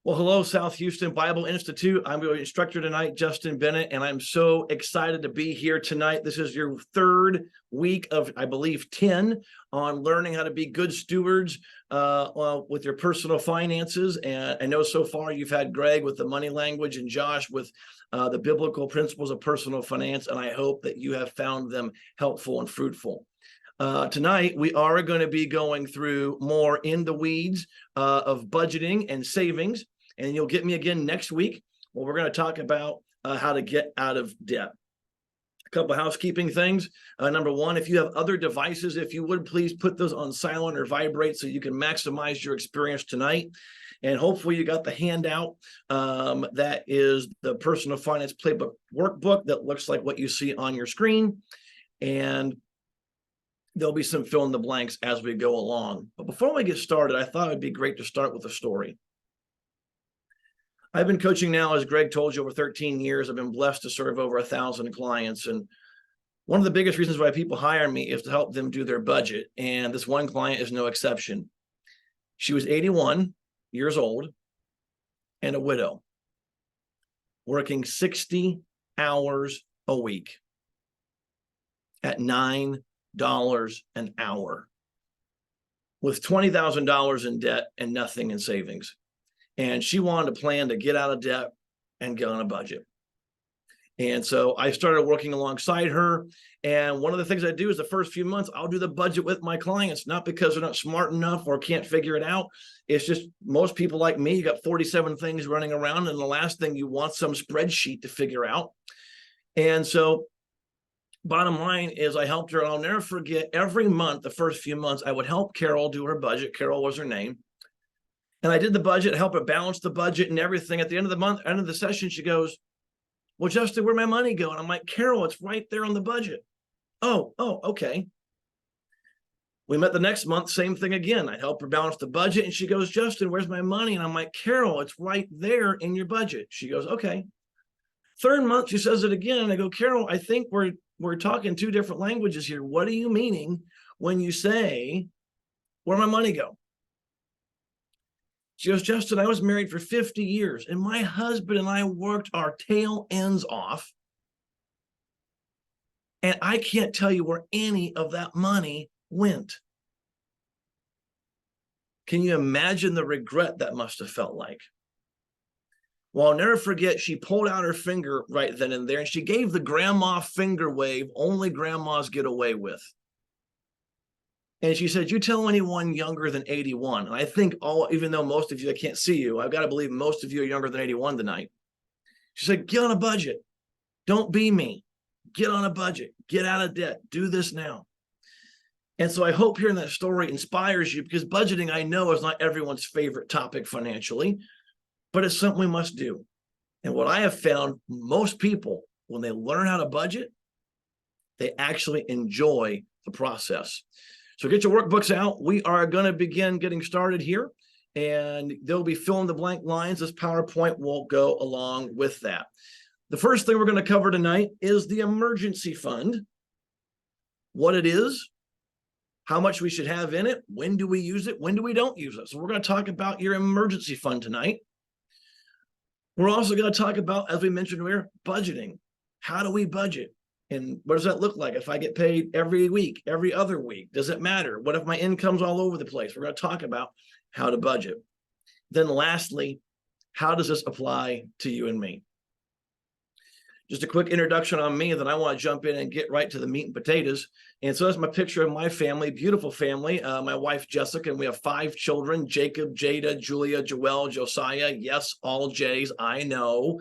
Well, hello, South Houston Bible Institute. I'm your instructor tonight, Justin Bennett, and I'm so excited to be here tonight. This is your third week of, I believe, 10 on learning how to be good stewards with your personal finances. And I know so far you've had Greg with the money language and Josh with the biblical principles of personal finance, and I hope that you have found them helpful and fruitful. Tonight, we are going to be going through more in the weeds of budgeting and savings. And you'll get me again next week where we're going to talk about how to get out of debt. A couple of housekeeping things. Number one, if you have other devices, if you would please put those on silent or vibrate so you can maximize your experience tonight. And hopefully you got the handout that is the Personal Finance Playbook workbook that looks like what you see on your screen. And there'll be some fill in the blanks as we go along. But before we get started, I thought it'd be great to start with a story. I've been coaching now, as Greg told you, over 13 years. I've been blessed to serve over 1,000 clients. And one of the biggest reasons why people hire me is to help them do their budget. And this one client is no exception. She was 81 years old and a widow, working 60 hours a week at $9 an hour with $20,000 in debt and nothing in savings. And she wanted a plan to get out of debt and get on a budget. And so I started working alongside her. And one of the things I do is the first few months, I'll do the budget with my clients, not because they're not smart enough or can't figure it out. It's just most people like me, you got 47 things running around. And the last thing you want some spreadsheet to figure out. And so bottom line is I helped her. I'll never forget every month, the first few months, I would help Carol do her budget. Carol was her name. And I did the budget, help her balance the budget and everything. At the end of the month, end of the session, she goes, well, Justin, where'd my money go? And I'm like, Carol, it's right there on the budget. Oh, okay. We met the next month, same thing again. I helped her balance the budget. And she goes, Justin, where's my money? And I'm like, Carol, it's right there in your budget. She goes, okay. Third month, she says it again. And I go, Carol, I think we're talking two different languages here. What are you meaning when you say, where'd my money go? She goes, Justin, I was married for 50 years and my husband and I worked our tail ends off. And I can't tell you where any of that money went. Can you imagine the regret that must have felt like? Well, I'll never forget, she pulled out her finger right then and there and she gave the grandma finger wave only grandmas get away with. And she said, you tell anyone younger than 81. And I think even though most of you, I can't see you, I've got to believe most of you are younger than 81 tonight. She said, get on a budget. Don't be me. Get on a budget. Get out of debt. Do this now. And so I hope hearing that story inspires you, because budgeting, I know, is not everyone's favorite topic financially, but it's something we must do. And what I have found, most people, when they learn how to budget, they actually enjoy the process. So get your workbooks out. We are going to begin getting started here, and there'll be fill in the blank lines. This PowerPoint will go along with that. The first thing we're going to cover tonight is the emergency fund, what it is, how much we should have in it, when do we use it, when do we don't use it. So we're going to talk about your emergency fund tonight. We're also going to talk about, as we mentioned earlier, budgeting. How do we budget? And what does that look like? If I get paid every week, every other week, does it matter? What if my income's all over the place? We're going to talk about how to budget. Then lastly, how does this apply to you and me? Just a quick introduction on me, then I want to jump in and get right to the meat and potatoes. And so that's my picture of my family, beautiful family. My wife, Jessica, and we have 5 children, Jacob, Jada, Julia, Joelle, Josiah. Yes, all J's, I know.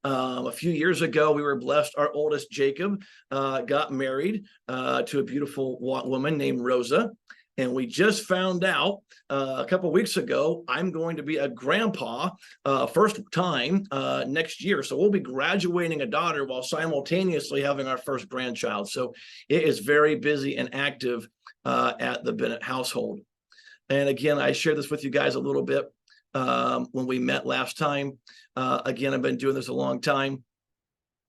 A few years ago, we were blessed. Our oldest, Jacob, got married to a beautiful woman named Rosa. And we just found out a couple of weeks ago, I'm going to be a grandpa first time next year. So we'll be graduating a daughter while simultaneously having our first grandchild. So it is very busy and active at the Bennett household. And again, I shared this with you guys a little bit when we met last time. Again, I've been doing this a long time.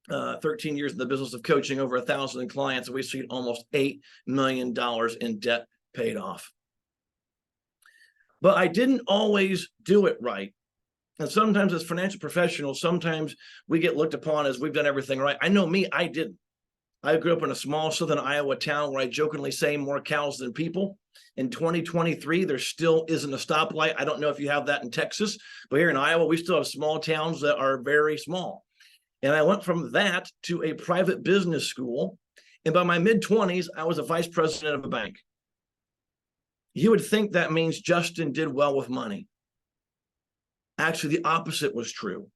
13 years in the business of coaching, over 1,000 clients, and we've seen almost $8 million in debt paid off. But I didn't always do it right. And sometimes as financial professionals, sometimes we get looked upon as we've done everything right. I know me, I didn't. I grew up in a small southern Iowa town where I jokingly say more cows than people. In 2023, there still isn't a stoplight. I don't know if you have that in Texas, but here in Iowa, we still have small towns that are very small. And I went from that to a private business school. And by my mid-20s, I was a vice president of a bank. You would think that means Justin did well with money. Actually, the opposite was true.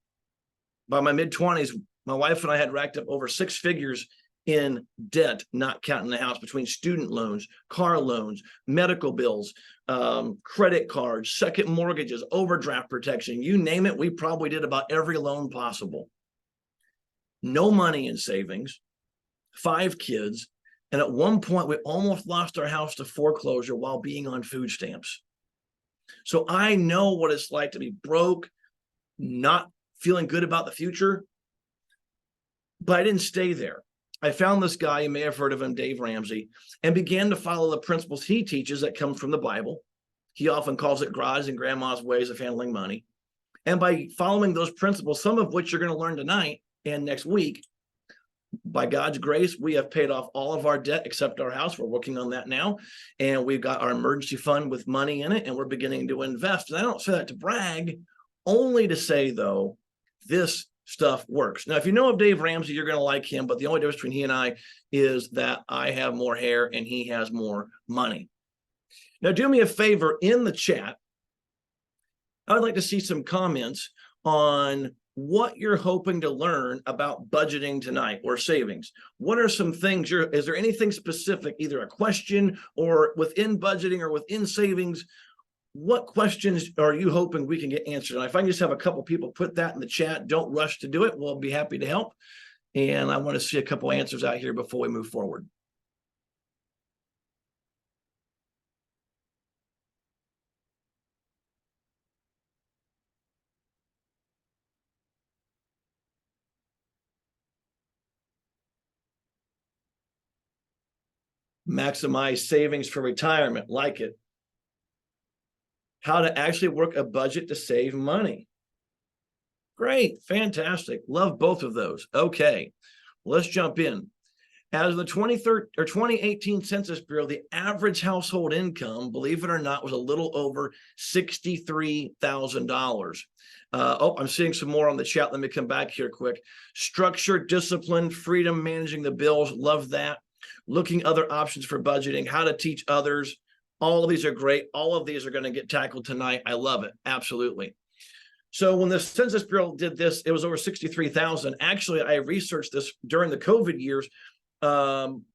By my mid-20s, my wife and I had racked up over 6 figures in debt, not counting the house, between student loans, car loans, medical bills, credit cards, second mortgages, overdraft protection, you name it, we probably did about every loan possible. No money in savings, 5 kids, and at one point we almost lost our house to foreclosure while being on food stamps. So I know what it's like to be broke, not feeling good about the future, but I didn't stay there. I found this guy, you may have heard of him, Dave Ramsey, and began to follow the principles he teaches that come from the Bible. He often calls it God's and Grandma's ways of handling money. And by following those principles, some of which you're going to learn tonight and next week, by God's grace, we have paid off all of our debt except our house. We're working on that now. And we've got our emergency fund with money in it, and we're beginning to invest. And I don't say that to brag, only to say, though, this stuff works. Now, if you know of Dave Ramsey, you're going to like him, but the only difference between he and I is that I have more hair and he has more money. Now, do me a favor in the chat. I would like to see some comments on what you're hoping to learn about budgeting tonight or savings. What are some things is there anything specific, either a question or within budgeting or within savings? What questions are you hoping we can get answered? And if I can just have a couple people put that in the chat, don't rush to do it. We'll be happy to help. And I want to see a couple answers out here before we move forward. Maximize savings for retirement, like it. How to actually work a budget to save money. Great, fantastic. Love both of those. Okay, let's jump in. As of the 2018 Census Bureau, the average household income, believe it or not, was a little over $63,000. I'm seeing some more on the chat. Let me come back here quick. Structure, discipline, freedom, managing the bills. Love that. Looking other options for budgeting, how to teach others. All of these are great. All of these are going to get tackled tonight. I love it. Absolutely. So when the Census Bureau did this, it was over 63,000. Actually, I researched this during the COVID years.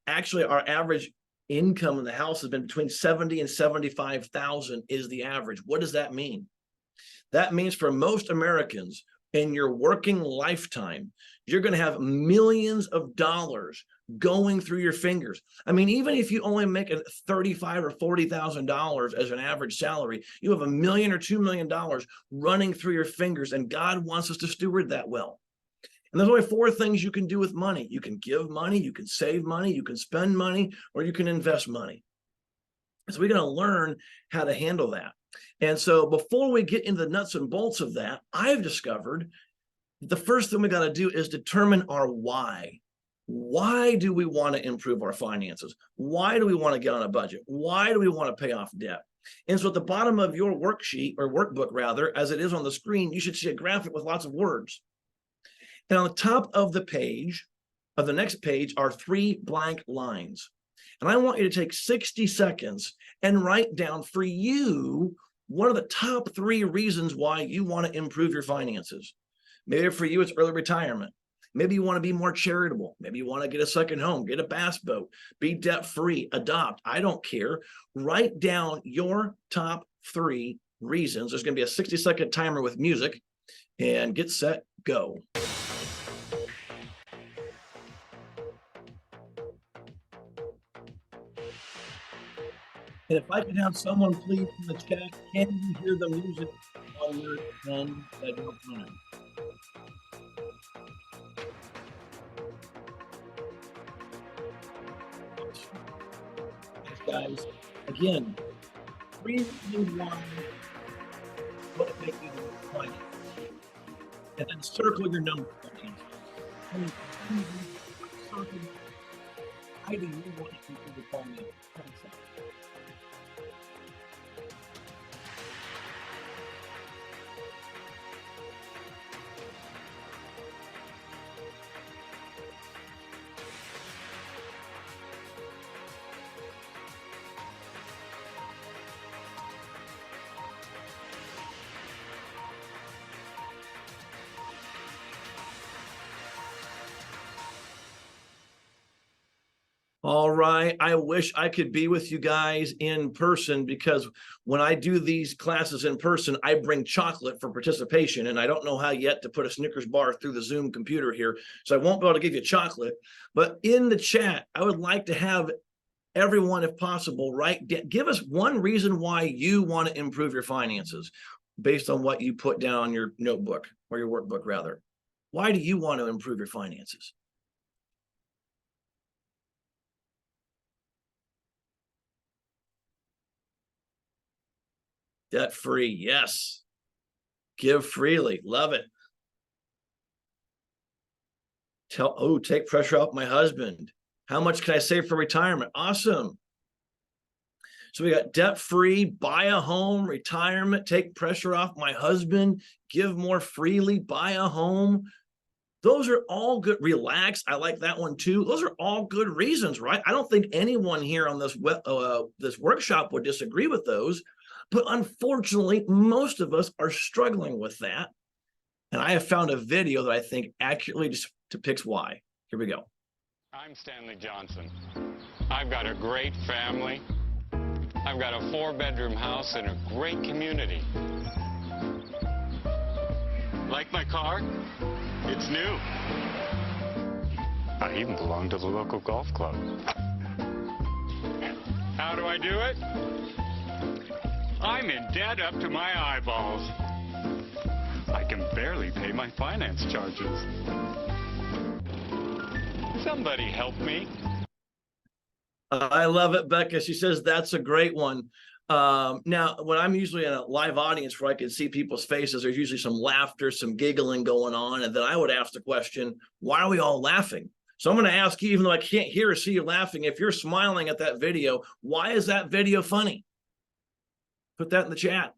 Actually, our average income in the house has been between 70 and 75,000 is the average. What does that mean? That means for most Americans in your working lifetime, you're going to have millions of dollars going through your fingers. I mean, even if you only make a $35,000 or $40,000 as an average salary, you have $1 million or $2 million running through your fingers, and God wants us to steward that well. And there's only 4 things you can do with money. You can give money, you can save money, you can spend money, or you can invest money. So we're going to learn how to handle that. And so before we get into the nuts and bolts of that, I've discovered the first thing we got to do is determine our why. Why do we want to improve our finances? Why do we want to get on a budget? Why do we want to pay off debt? And so at the bottom of your worksheet, or workbook rather, as it is on the screen, you should see a graphic with lots of words. And on the top of the page, of the next page, are 3 blank lines. And I want you to take 60 seconds and write down for you one of the top 3 reasons why you want to improve your finances. Maybe for you, it's early retirement. Maybe you want to be more charitable. Maybe you want to get a second home, get a bass boat, be debt-free, adopt. I don't care. Write down your top 3 reasons. There's going to be a 60-second timer with music. And get set, go. And if I could have someone please in the chat, can you hear the music while you're done? I don't mind. Guys, again, 3 reasons why what make you money. And then circle your number. I mean, circle. I do you want to keep the phone in? All right. I wish I could be with you guys in person, because when I do these classes in person, I bring chocolate for participation. And I don't know how yet to put a Snickers bar through the Zoom computer here. So I won't be able to give you chocolate. But in the chat, I would like to have everyone, if possible, give us one reason why you want to improve your finances based on what you put down on your notebook, or your workbook, rather. Why do you want to improve your finances? Debt free, yes. Give freely, love it. Take pressure off my husband. How much can I save for retirement? Awesome. So we got debt free, buy a home, retirement, take pressure off my husband, give more freely, buy a home. Those are all good. Relax. I like that one too. Those are all good reasons, right? I don't think anyone here on this workshop would disagree with those. But unfortunately, most of us are struggling with that. And I have found a video that I think accurately just depicts why. Here we go. I'm Stanley Johnson. I've got a great family. I've got a 4-bedroom house in a great community. Like my car? It's new. I even belong to the local golf club. How do I do it? I'm in debt up to my eyeballs. I can barely pay my finance charges. Somebody help me. I love it, Becca. She says that's a great one. Now, when I'm usually in a live audience where I can see people's faces, there's usually some laughter, some giggling going on. And then I would ask the question, why are we all laughing? So I'm going to ask you, even though I can't hear or see you laughing, if you're smiling at that video, why is that video funny? Put that in the chat.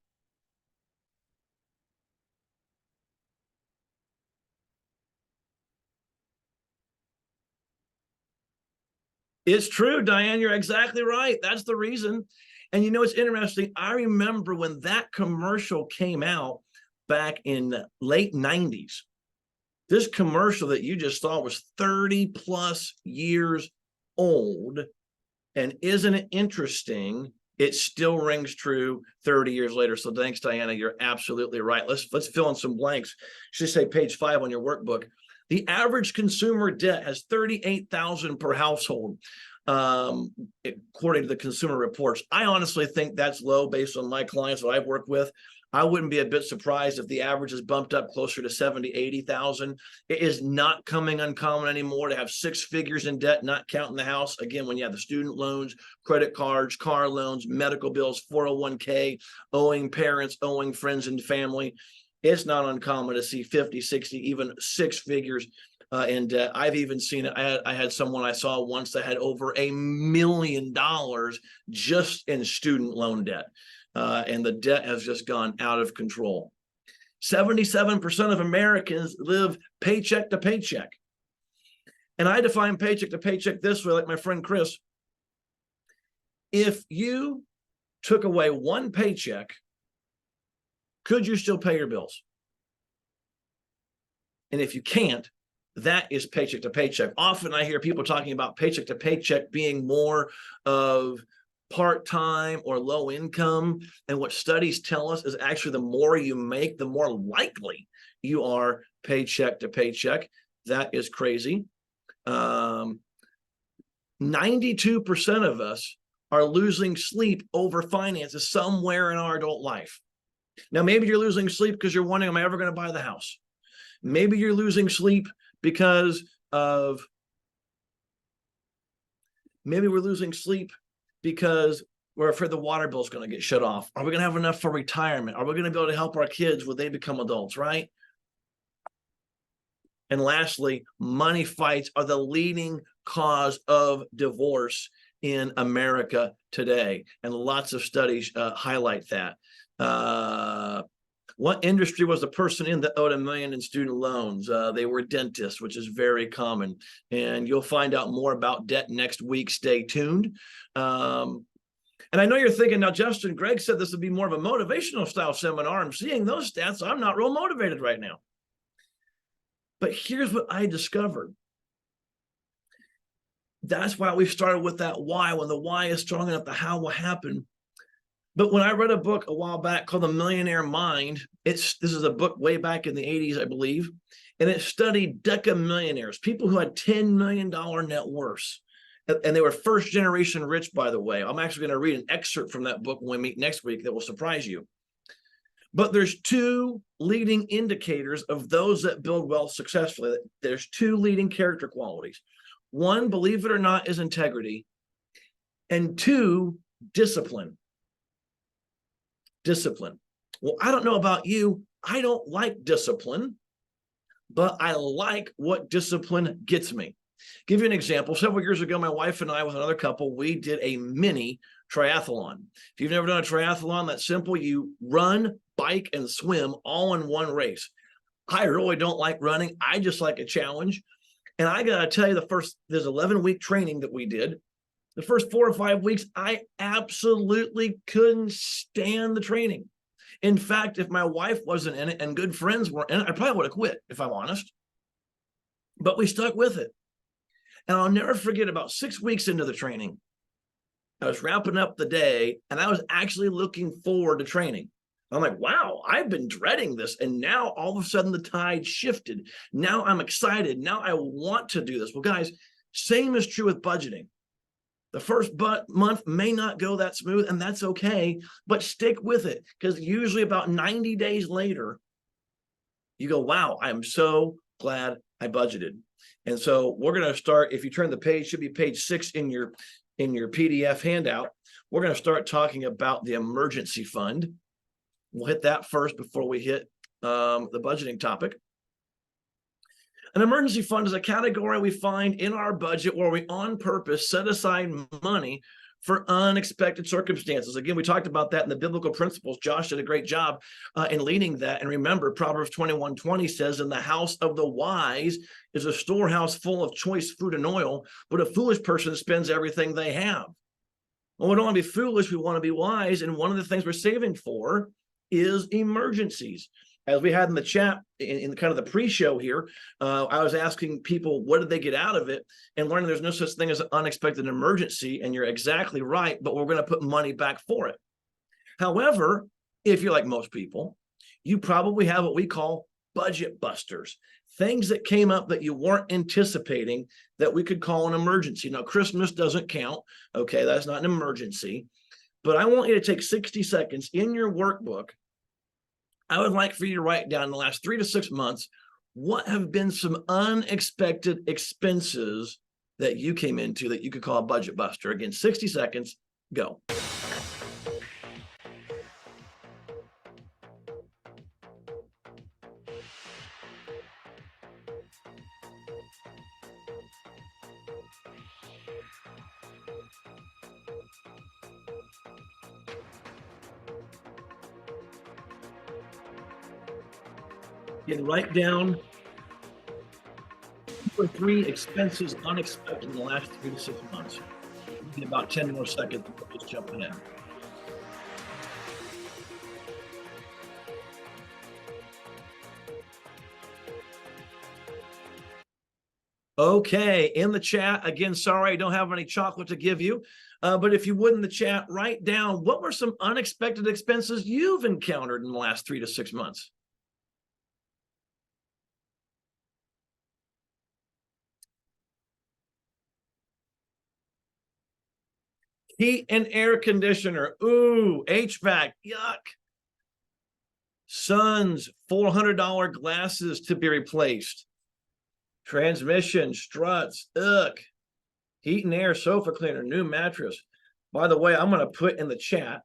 It's true, Diane. You're exactly right. That's the reason. And you know, it's interesting. I remember when that commercial came out back in the late 90s. This commercial that you just saw was 30 plus years old. And isn't it interesting? It still rings true 30 years later. So thanks, Diana. You're absolutely right. Let's fill in some blanks. Should say page 5 on your workbook. The average consumer debt has $38,000 per household, according to the Consumer Reports. I honestly think that's low based on my clients that I've worked with. I wouldn't be a bit surprised if the average is bumped up closer to 70, 80,000. It is not coming uncommon anymore to have 6 figures in debt, not counting the house. Again, when you have the student loans, credit cards, car loans, medical bills, 401k, owing parents, owing friends and family. It's not uncommon to see 50, 60, even 6 figures in debt. I've even seen it. I had someone I saw once that had over $1 million just in student loan debt. And the debt has just gone out of control. 77% of Americans live paycheck to paycheck. And I define paycheck to paycheck this way, like my friend Chris. If you took away one paycheck, could you still pay your bills? And if you can't, that is paycheck to paycheck. Often I hear people talking about paycheck to paycheck being more of part-time or low income. And what studies tell us is actually the more you make, the more likely you are paycheck to paycheck. That is crazy. 92% of us are losing sleep over finances somewhere in our adult life. Now, maybe you're losing sleep because you're wondering, am I ever going to buy the house? Maybe you're losing sleep because of, maybe we're losing sleep because we're afraid the water bill is going to get shut off. Are we going to have enough for retirement? Are we going to be able to help our kids when they become adults, right? And lastly, money fights are the leading cause of divorce in America today. And lots of studies highlight that. What industry was the person in that owed $1 million in student loans? They were dentists, which is very common. And you'll find out more about debt next week. Stay tuned. And I know you're thinking, now, Justin, Greg said this would be more of a motivational style seminar. I'm seeing those stats. I'm not real motivated right now. But here's what I discovered. That's why we started with that why. When the why is strong enough, the how will happen. But when I read a book a while back called The Millionaire Mind, this is a book way back in the 80s, I believe, and it studied decamillionaires, people who had $10 million net worths. And they were first generation rich, by the way. I'm actually going to read an excerpt from that book when we meet next week that will surprise you. But there's two leading indicators of those that build wealth successfully. There's two leading character qualities. One, believe it or not, is integrity. And two, discipline. Discipline. Well, I don't know about you. I don't like discipline, but I like what discipline gets me. Give you an example. Several years ago, my wife and I, with another couple, we did a mini triathlon. If you've never done a triathlon, that's simple. You run, bike, and swim all in one race. I really don't like running. I just like a challenge. And I got to tell you, there's 11-week training that we did. The first 4 or 5 weeks, I absolutely couldn't stand the training. In fact, if my wife wasn't in it and good friends weren't in it, I probably would have quit, if I'm honest. But we stuck with it. And I'll never forget, about 6 weeks into the training, I was wrapping up the day and I was actually looking forward to training. I'm like, wow, I've been dreading this. And now all of a sudden the tide shifted. Now I'm excited. Now I want to do this. Well, guys, same is true with budgeting. The first month may not go that smooth, and that's okay, but stick with it, because usually about 90 days later, you go, wow, I'm so glad I budgeted. And so we're going to start, if you turn the page, should be page 6 in your PDF handout. We're going to start talking about the emergency fund. We'll hit that first before we hit the budgeting topic. An emergency fund is a category we find in our budget where we on purpose set aside money for unexpected circumstances. Again, we talked about that in the biblical principles. Josh did a great job in leading that. And remember, Proverbs 21:20 says, in the house of the wise is a storehouse full of choice food and oil, but a foolish person spends everything they have. Well, we don't want to be foolish. We want to be wise. And one of the things we're saving for is emergencies. As we had in the chat, in kind of the pre-show here, I was asking people, what did they get out of it? And learning there's no such thing as an unexpected emergency. And you're exactly right, but we're going to put money back for it. However, if you're like most people, you probably have what we call budget busters, things that came up that you weren't anticipating that we could call an emergency. Now, Christmas doesn't count. Okay, that's not an emergency. But I want you to take 60 seconds in your workbook. I would like for you to write down in the last 3 to 6 months, what have been some unexpected expenses that you came into that you could call a budget buster. Again, 60 seconds, go. You can write down 2 or 3 expenses unexpected in the last 3 to 6 months. In about 10 more seconds, just jump ahead. Okay, in the chat, again, sorry, I don't have any chocolate to give you, but if you would in the chat, write down what were some unexpected expenses you've encountered in the last 3 to 6 months. Heat and air conditioner. Ooh, HVAC. Yuck. Sons, $400 glasses to be replaced. Transmission, struts. Ugh. Heat and air sofa cleaner, new mattress. By the way, I'm going to put in the chat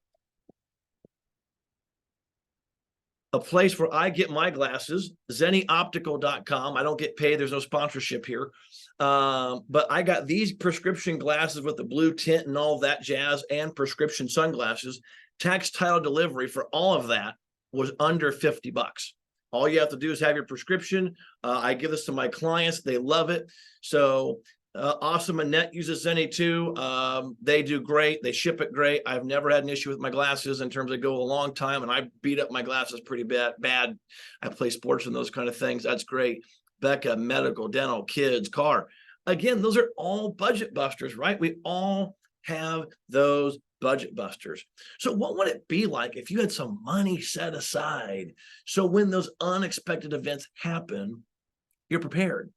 a place where I get my glasses, zennyoptical.com. I don't get paid. There's no sponsorship here. But I got these prescription glasses with the blue tint and all that jazz, and prescription sunglasses. Tax title delivery for all of that was under $50. All you have to do is have your prescription. I give this to my clients. They love it. So Awesome Annette uses Zenny too. They do great. They ship it great. I've never had an issue with my glasses in terms of go a long time, and I beat up my glasses pretty bad. I play sports and those kind of things. That's great. Becca, medical, dental, kids, car. Again, those are all budget busters, right? We all have those budget busters. So what would it be like if you had some money set aside so when those unexpected events happen, you're prepared?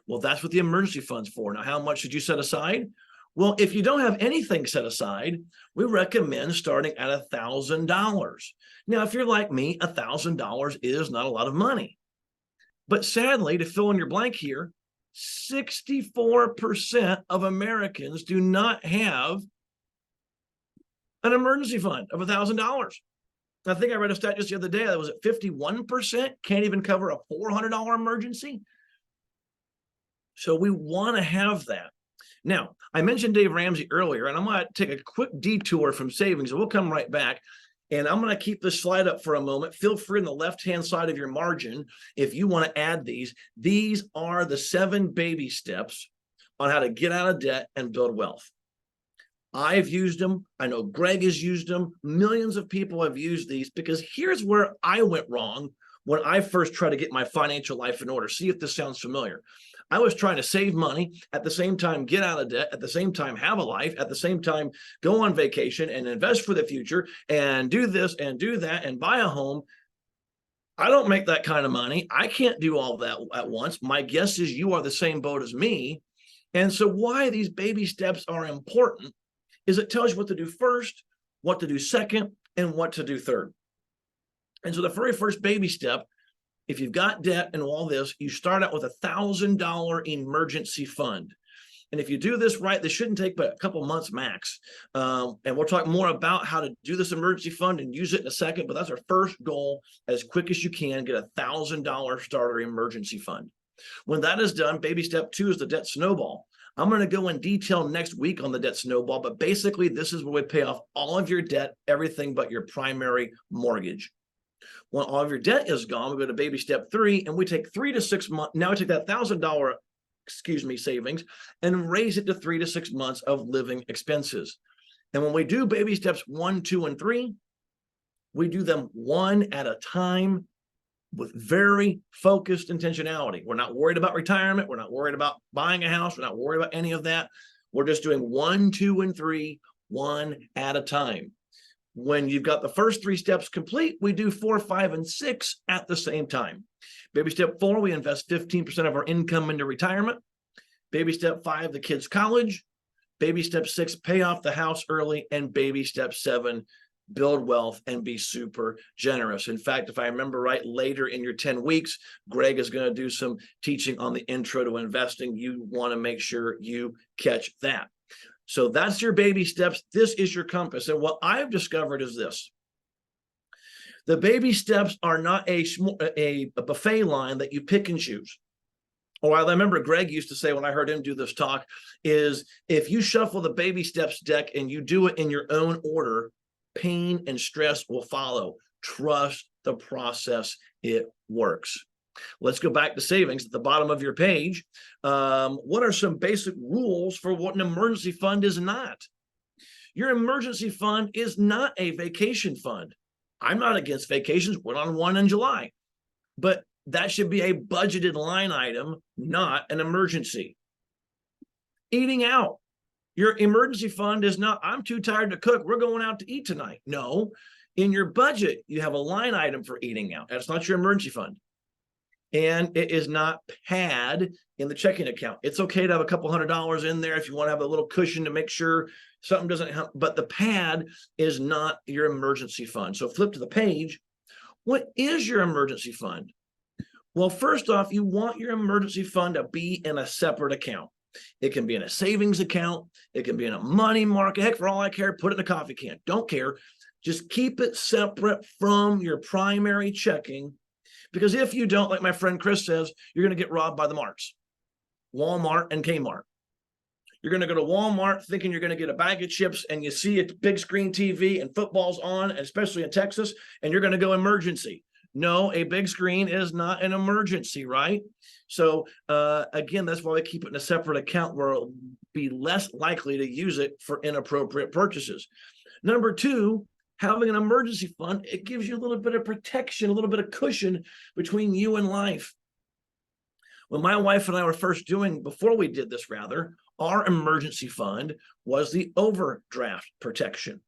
Well, that's what the emergency fund's for. Now, how much should you set aside? Well, if you don't have anything set aside, we recommend starting at $1,000. Now, if you're like me, $1,000 is not a lot of money. But sadly, to fill in your blank here, 64% of Americans do not have an emergency fund of $1,000. I think I read a stat just the other day that was at 51% can't even cover a $400 emergency. So we want to have that. Now, I mentioned Dave Ramsey earlier, and I'm going to take a quick detour from savings, and we'll come right back. And I'm going to keep this slide up for a moment. Feel free on the left-hand side of your margin if you want to add these. These are the 7 baby steps on how to get out of debt and build wealth. I've used them. I know Greg has used them. Millions of people have used these, because here's where I went wrong when I first tried to get my financial life in order. See if this sounds familiar. I was trying to save money, at the same time get out of debt, at the same time have a life, at the same time go on vacation and invest for the future and do this and do that and buy a home. I don't make that kind of money. I can't do all that at once. My guess is you are the same boat as me. And so why these baby steps are important is it tells you what to do first, what to do second, and what to do third. And so the very first baby step, if you've got debt and all this, you start out with $1,000 emergency fund. And if you do this right, this shouldn't take but a couple months max. And we'll talk more about how to do this emergency fund and use it in a second. But that's our first goal. As quick as you can, get $1,000 starter emergency fund. When that is done, baby step 2 is the debt snowball. I'm going to go in detail next week on the debt snowball. But basically, this is where we pay off all of your debt, everything but your primary mortgage. When all of your debt is gone, we go to baby step 3, and we take 3 to 6 months. Now we take that $1,000, savings, and raise it to 3 to 6 months of living expenses. And when we do baby steps 1, 2, and 3, we do them one at a time with very focused intentionality. We're not worried about retirement. We're not worried about buying a house. We're not worried about any of that. We're just doing 1, 2, and 3, one at a time. When you've got the first 3 steps complete, we do 4, 5, and 6 at the same time. Baby step 4, we invest 15% of our income into retirement. Baby step 5, the kids' college. Baby step 6, pay off the house early. And baby step 7, build wealth and be super generous. In fact, if I remember right, later in your 10 weeks, Greg is going to do some teaching on the intro to investing. You want to make sure you catch that. So that's your baby steps. This is your compass. And what I've discovered is this. The baby steps are not a buffet line that you pick and choose. Or I remember Greg used to say when I heard him do this talk is if you shuffle the baby steps deck and you do it in your own order, pain and stress will follow. Trust the process. It works. Let's go back to savings at the bottom of your page. What are some basic rules for what an emergency fund is not? Your emergency fund is not a vacation fund. I'm not against vacations. Went on one in July. But that should be a budgeted line item, not an emergency. Eating out. Your emergency fund is not, I'm too tired to cook. We're going out to eat tonight. No. In your budget, you have a line item for eating out. That's not your emergency fund. And it is not pad in the checking account. It's okay to have a couple $100 in there if you want to have a little cushion to make sure something doesn't happen. But the pad is not your emergency fund. So flip to the page. What is your emergency fund? Well, first off, you want your emergency fund to be in a separate account. It can be in a savings account. It can be in a money market. Heck, for all I care, put it in a coffee can. Don't care. Just keep it separate from your primary checking, because if you don't, like my friend Chris says, you're going to get robbed by the marts, Walmart and Kmart. You're going to go to Walmart thinking you're going to get a bag of chips, and you see a big screen TV and football's on, especially in Texas, and you're going to go emergency. No, a big screen is not an emergency, right? So again, that's why we keep it in a separate account where it'll be less likely to use it for inappropriate purchases. Number two, having an emergency fund, it gives you a little bit of protection, a little bit of cushion between you and life. When my wife and I were first before we did this rather, our emergency fund was the overdraft protection.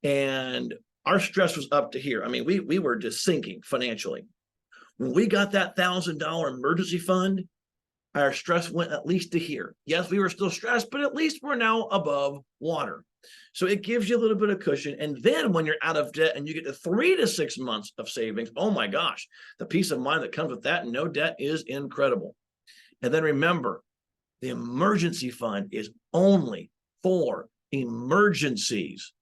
And our stress was up to here. I mean, we were just sinking financially. When we got that $1,000 emergency fund, our stress went at least to here. Yes, we were still stressed, but at least we're now above water. So it gives you a little bit of cushion. And then when you're out of debt and you get to 3 to 6 months of savings, oh my gosh, the peace of mind that comes with that and no debt is incredible. And then remember, the emergency fund is only for emergencies.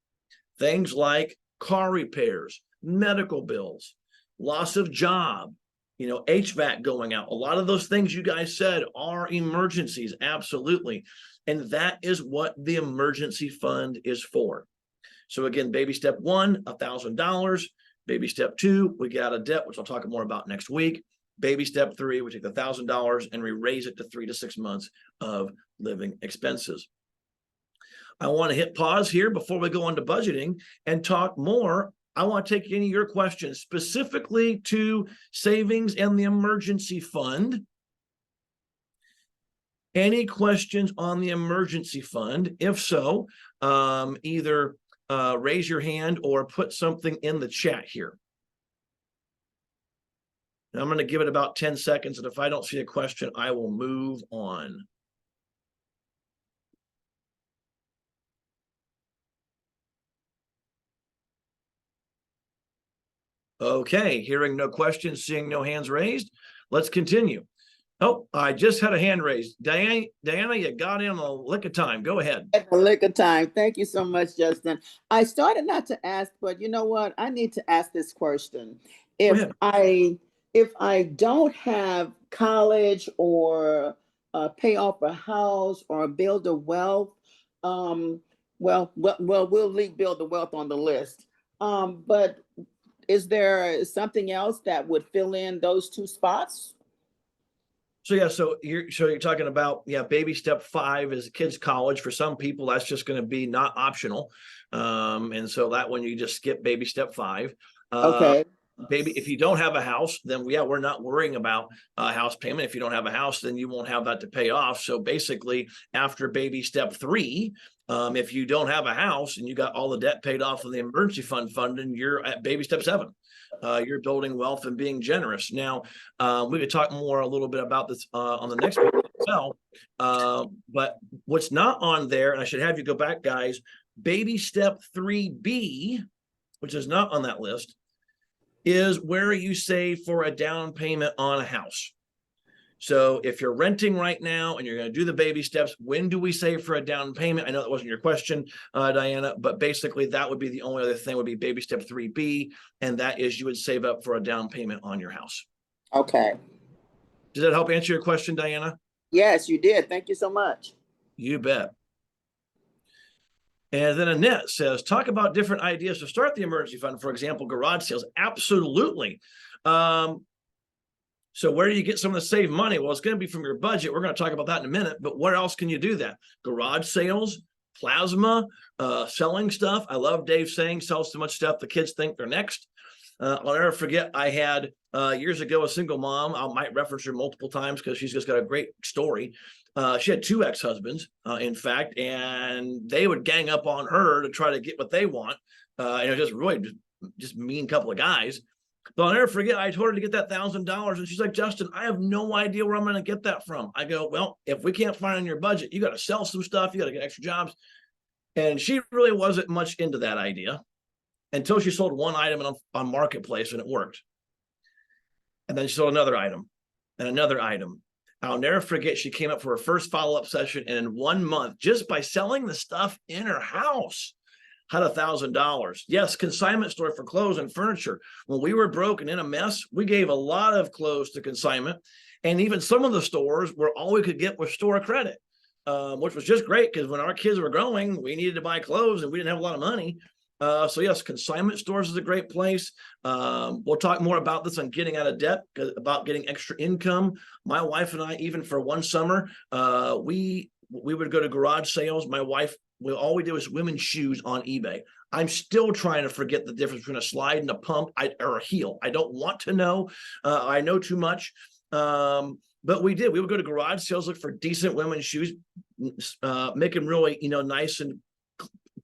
Things like car repairs, medical bills, loss of job, HVAC going out. A lot of those things you guys said are emergencies, absolutely. And that is what the emergency fund is for. So again, baby step 1, $1,000. Baby step 2, we get out of debt, which I'll talk more about next week. Baby step 3, we take the $1,000 and we raise it to 3 to 6 months of living expenses. I want to hit pause here before we go on to budgeting and talk more. I want to take any of your questions specifically to savings and the emergency fund. Any questions on the emergency fund? If so, either raise your hand or put something in the chat here. Now I'm going to give it about 10 seconds, and if I don't see a question, I will move on. Okay, hearing no questions, seeing no hands raised, let's continue. Oh, I just had a hand raised. Diana, you got in a lick of time. Go ahead. At the lick of time. Thank you so much, Justin. I started not to ask, but you know what? I need to ask this question. If I don't have college or pay off a house or build a wealth, we'll leave build the wealth on the list. But is there something else that would fill in those 2 spots? So yeah, so you're talking about, baby step 5 is kids' college. For some people, that's just going to be not optional. And so that one you just skip baby step 5. Okay. Baby, if you don't have a house, then we're not worrying about a house payment. If you don't have a house, then you won't have that to pay off. So basically, after baby step 3, if you don't have a house and you got all the debt paid off of the emergency fund funding, you're at baby step 7. You're building wealth and being generous. Now, we could talk more a little bit about this on the next video as well. But what's not on there, and I should have you go back, guys, baby step 3B, which is not on that list, is where you save for a down payment on a house. So if you're renting right now and you're going to do the baby steps, when do we save for a down payment? I know that wasn't your question, Diana, but basically that would be the only other thing would be baby step 3B. And that is you would save up for a down payment on your house. Okay. Does that help answer your question, Diana? Yes, you did. Thank you so much. You bet. And then Annette says, talk about different ideas to start the emergency fund. For example, garage sales. Absolutely. So where do you get some of the saved money? Well, it's going to be from your budget. We're going to talk about that in a minute. But where else can you do that? Garage sales, plasma, selling stuff. I love Dave saying sell so much stuff the kids think they're next. I'll never forget, I had years ago a single mom. I might reference her multiple times because she's just got a great story. She had 2 ex-husbands, in fact, and they would gang up on her to try to get what they want. And it was just really just mean couple of guys. But I'll never forget, I told her to get that $1,000, and she's like, Justin, I have no idea where I'm going to get that from. I go, well, if we can't find it in your budget, you got to sell some stuff. You got to get extra jobs. And she really wasn't much into that idea until she sold one item on Marketplace, and it worked. And then she sold another item and another item. I'll never forget, she came up for her first follow-up session, and in 1 month, just by selling the stuff in her house, had $1,000. Yes, consignment store for clothes and furniture. When we were broke and in a mess, we gave a lot of clothes to consignment. And even some of the stores where all we could get was store credit, which was just great because when our kids were growing, we needed to buy clothes and we didn't have a lot of money. So yes, consignment stores is a great place. We'll talk more about this on getting out of debt, about getting extra income. My wife and I, even for one summer, we would go to garage sales. My wife, all we did was women's shoes on eBay. I'm still trying to forget the difference between a slide and a pump or a heel. I don't want to know. I know too much. But we did. We would go to garage sales, look for decent women's shoes, make them really, nice and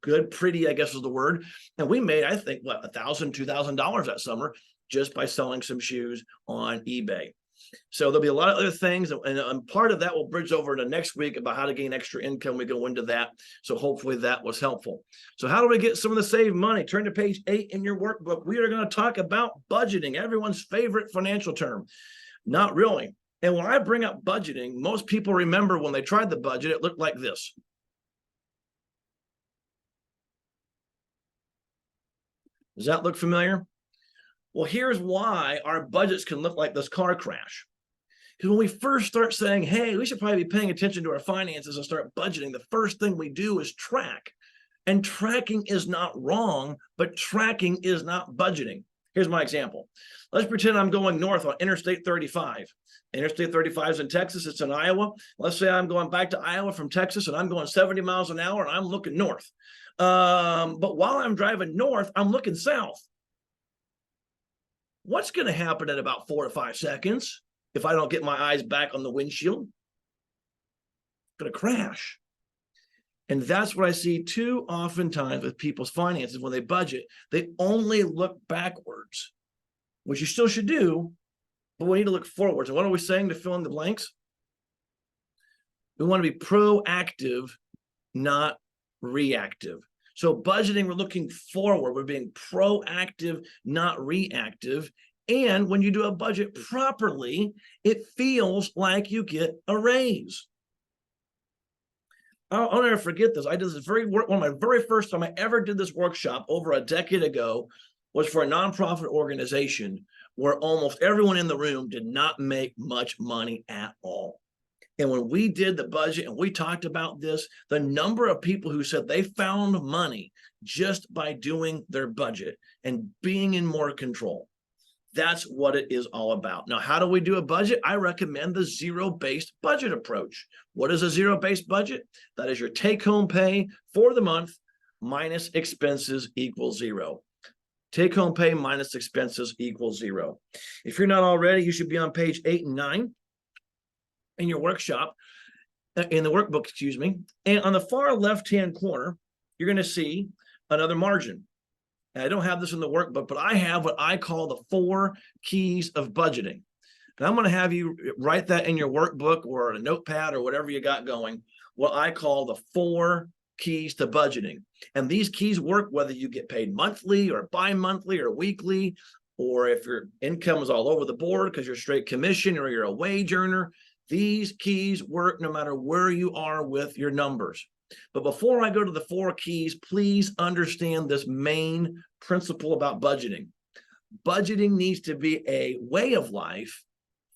good, pretty, I guess is the word. And we made, I think, what, $1,000, $2,000 that summer just by selling some shoes on eBay. So there'll be a lot of other things, and part of that will bridge over to next week about how to gain extra income. We go into that. So hopefully that was helpful. So how do we get some of the saved money? Turn to page 8 in your workbook. We are going to talk about budgeting, everyone's favorite financial term. Not really. And when I bring up budgeting, most people remember when they tried the budget, it looked like this. Does that look familiar? Well, here's why our budgets can look like this car crash. Because when we first start saying, hey, we should probably be paying attention to our finances and start budgeting, the first thing we do is track. And tracking is not wrong, but tracking is not budgeting. Here's my example. Let's pretend I'm going north on Interstate 35. Interstate 35 is in Texas. It's in Iowa. Let's say I'm going back to Iowa from Texas and I'm going 70 miles an hour and I'm looking north. But while I'm driving north, I'm looking south. What's going to happen in about 4 to 5 seconds if I don't get my eyes back on the windshield? It's going to crash. And that's what I see too oftentimes with people's finances when they budget. They only look backwards, which you still should do, but we need to look forwards. And what are we saying to fill in the blanks? We want to be proactive, not reactive. So budgeting, we're looking forward. We're being proactive, not reactive. And when you do a budget properly, it feels like you get a raise. I'll never forget this. I did this one of my very first time I ever did this workshop over a decade ago was for a nonprofit organization where almost everyone in the room did not make much money at all. And when we did the budget and we talked about this, the number of people who said they found money just by doing their budget and being in more control. That's what it is all about. Now, how do we do a budget? I recommend the zero-based budget approach. What is a zero-based budget? That is your take-home pay for the month minus expenses equals 0. Take-home pay minus expenses equals 0. If you're not already, you should be on page 8 and 9 in your workshop, in the workbook, excuse me. And on the far left-hand corner, you're going to see another margin. And I don't have this in the workbook, but I have what I call the 4 keys of budgeting. And I'm going to have you write that in your workbook or a notepad or whatever you got going, what I call the 4 keys to budgeting. And these keys work whether you get paid monthly or bi-monthly or weekly, or if your income is all over the board because you're straight commission or you're a wage earner. These keys work no matter where you are with your numbers. But before I go to the 4 keys, please understand this main principle about budgeting. Budgeting needs to be a way of life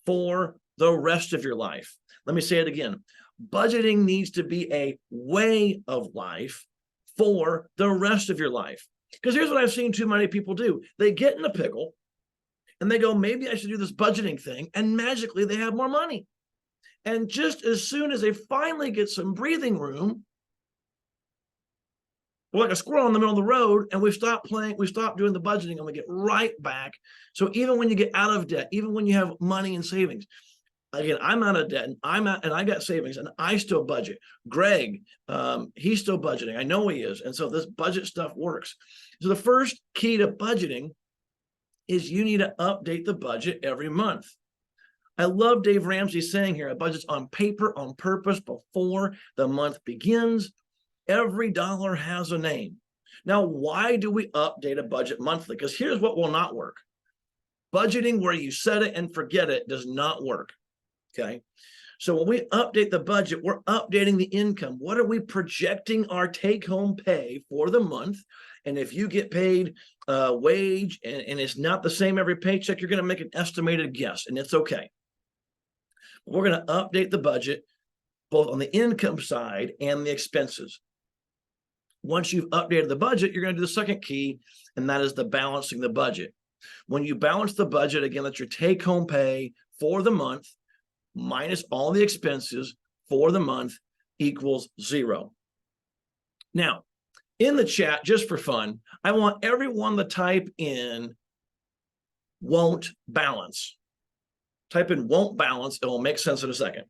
for the rest of your life. Let me say it again. Budgeting needs to be a way of life for the rest of your life. Because here's what I've seen too many people do. They get in a pickle and they go, maybe I should do this budgeting thing, and magically they have more money. And just as soon as they finally get some breathing room, we're like a squirrel in the middle of the road, and we stop playing, we stop doing the budgeting, and we get right back. So even when you get out of debt, even when you have money in savings, again, I'm out of debt, and I got savings, and I still budget. Greg, he's still budgeting. I know he is, and so this budget stuff works. So the first key to budgeting is you need to update the budget every month. I love Dave Ramsey saying here, a budget's on paper, on purpose, before the month begins. Every dollar has a name. Now, why do we update a budget monthly? Because here's what will not work. Budgeting where you set it and forget it does not work, okay? So when we update the budget, we're updating the income. What are we projecting our take-home pay for the month? And if you get paid wage and it's not the same every paycheck, you're going to make an estimated guess, and it's okay. We're going to update the budget both on the income side and the expenses. Once you've updated the budget, you're going to do the second key, and that is the balancing the budget. When you balance the budget, again, that's your take-home pay for the month minus all the expenses for the month equals 0. Now, in the chat, just for fun, I want everyone to type in won't balance. Type in won't balance. It will make sense in a second.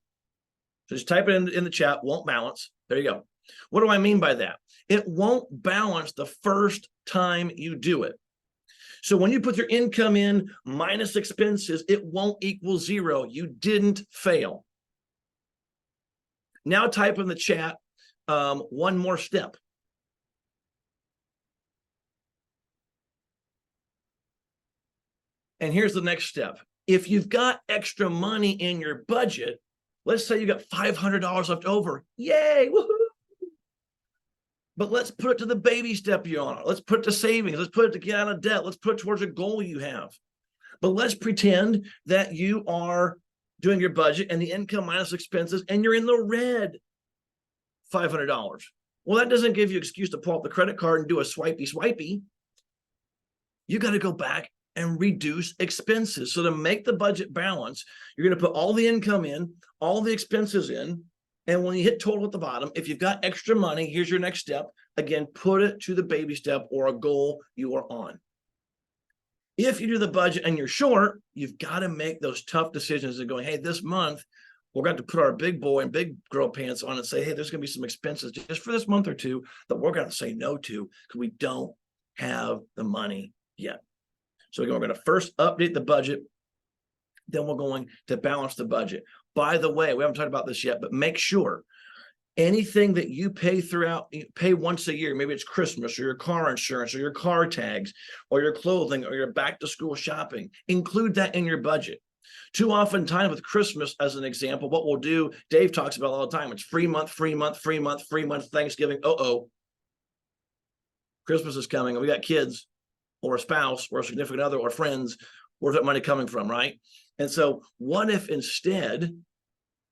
So just type it in the chat, won't balance. There you go. What do I mean by that? It won't balance the first time you do it. So when you put your income in minus expenses, it won't equal 0. You didn't fail. Now type in the chat one more step. And here's the next step. If you've got extra money in your budget, let's say you got $500 left over. Yay, woohoo! But let's put it to the baby step you're on. Let's put it to savings. Let's put it to get out of debt. Let's put it towards a goal you have. But let's pretend that you are doing your budget and the income minus expenses and you're in the red, $500. Well, that doesn't give you an excuse to pull out the credit card and do a swipey. You got to go back and reduce expenses. So to make the budget balance, you're going to put all the income in, all the expenses in, and when you hit total at the bottom, if you've got extra money, here's your next step. Again, put it to the baby step or a goal you are on. If you do the budget and you're short, you've got to make those tough decisions and going, hey, this month, we're going to put our big boy and big girl pants on and say, hey, there's going to be some expenses just for this month or two that we're going to say no to because we don't have the money yet. So again, we're going to first update the budget. Then we're going to balance the budget. By the way, we haven't talked about this yet, but make sure anything that you pay once a year, maybe it's Christmas or your car insurance or your car tags or your clothing or your back to school shopping, include that in your budget. Too often time with Christmas, as an example, what we'll do, Dave talks about all the time, it's free month, Thanksgiving. Christmas is coming and we got kids or a spouse or a significant other or friends. Where's that money coming from, right? And so what if instead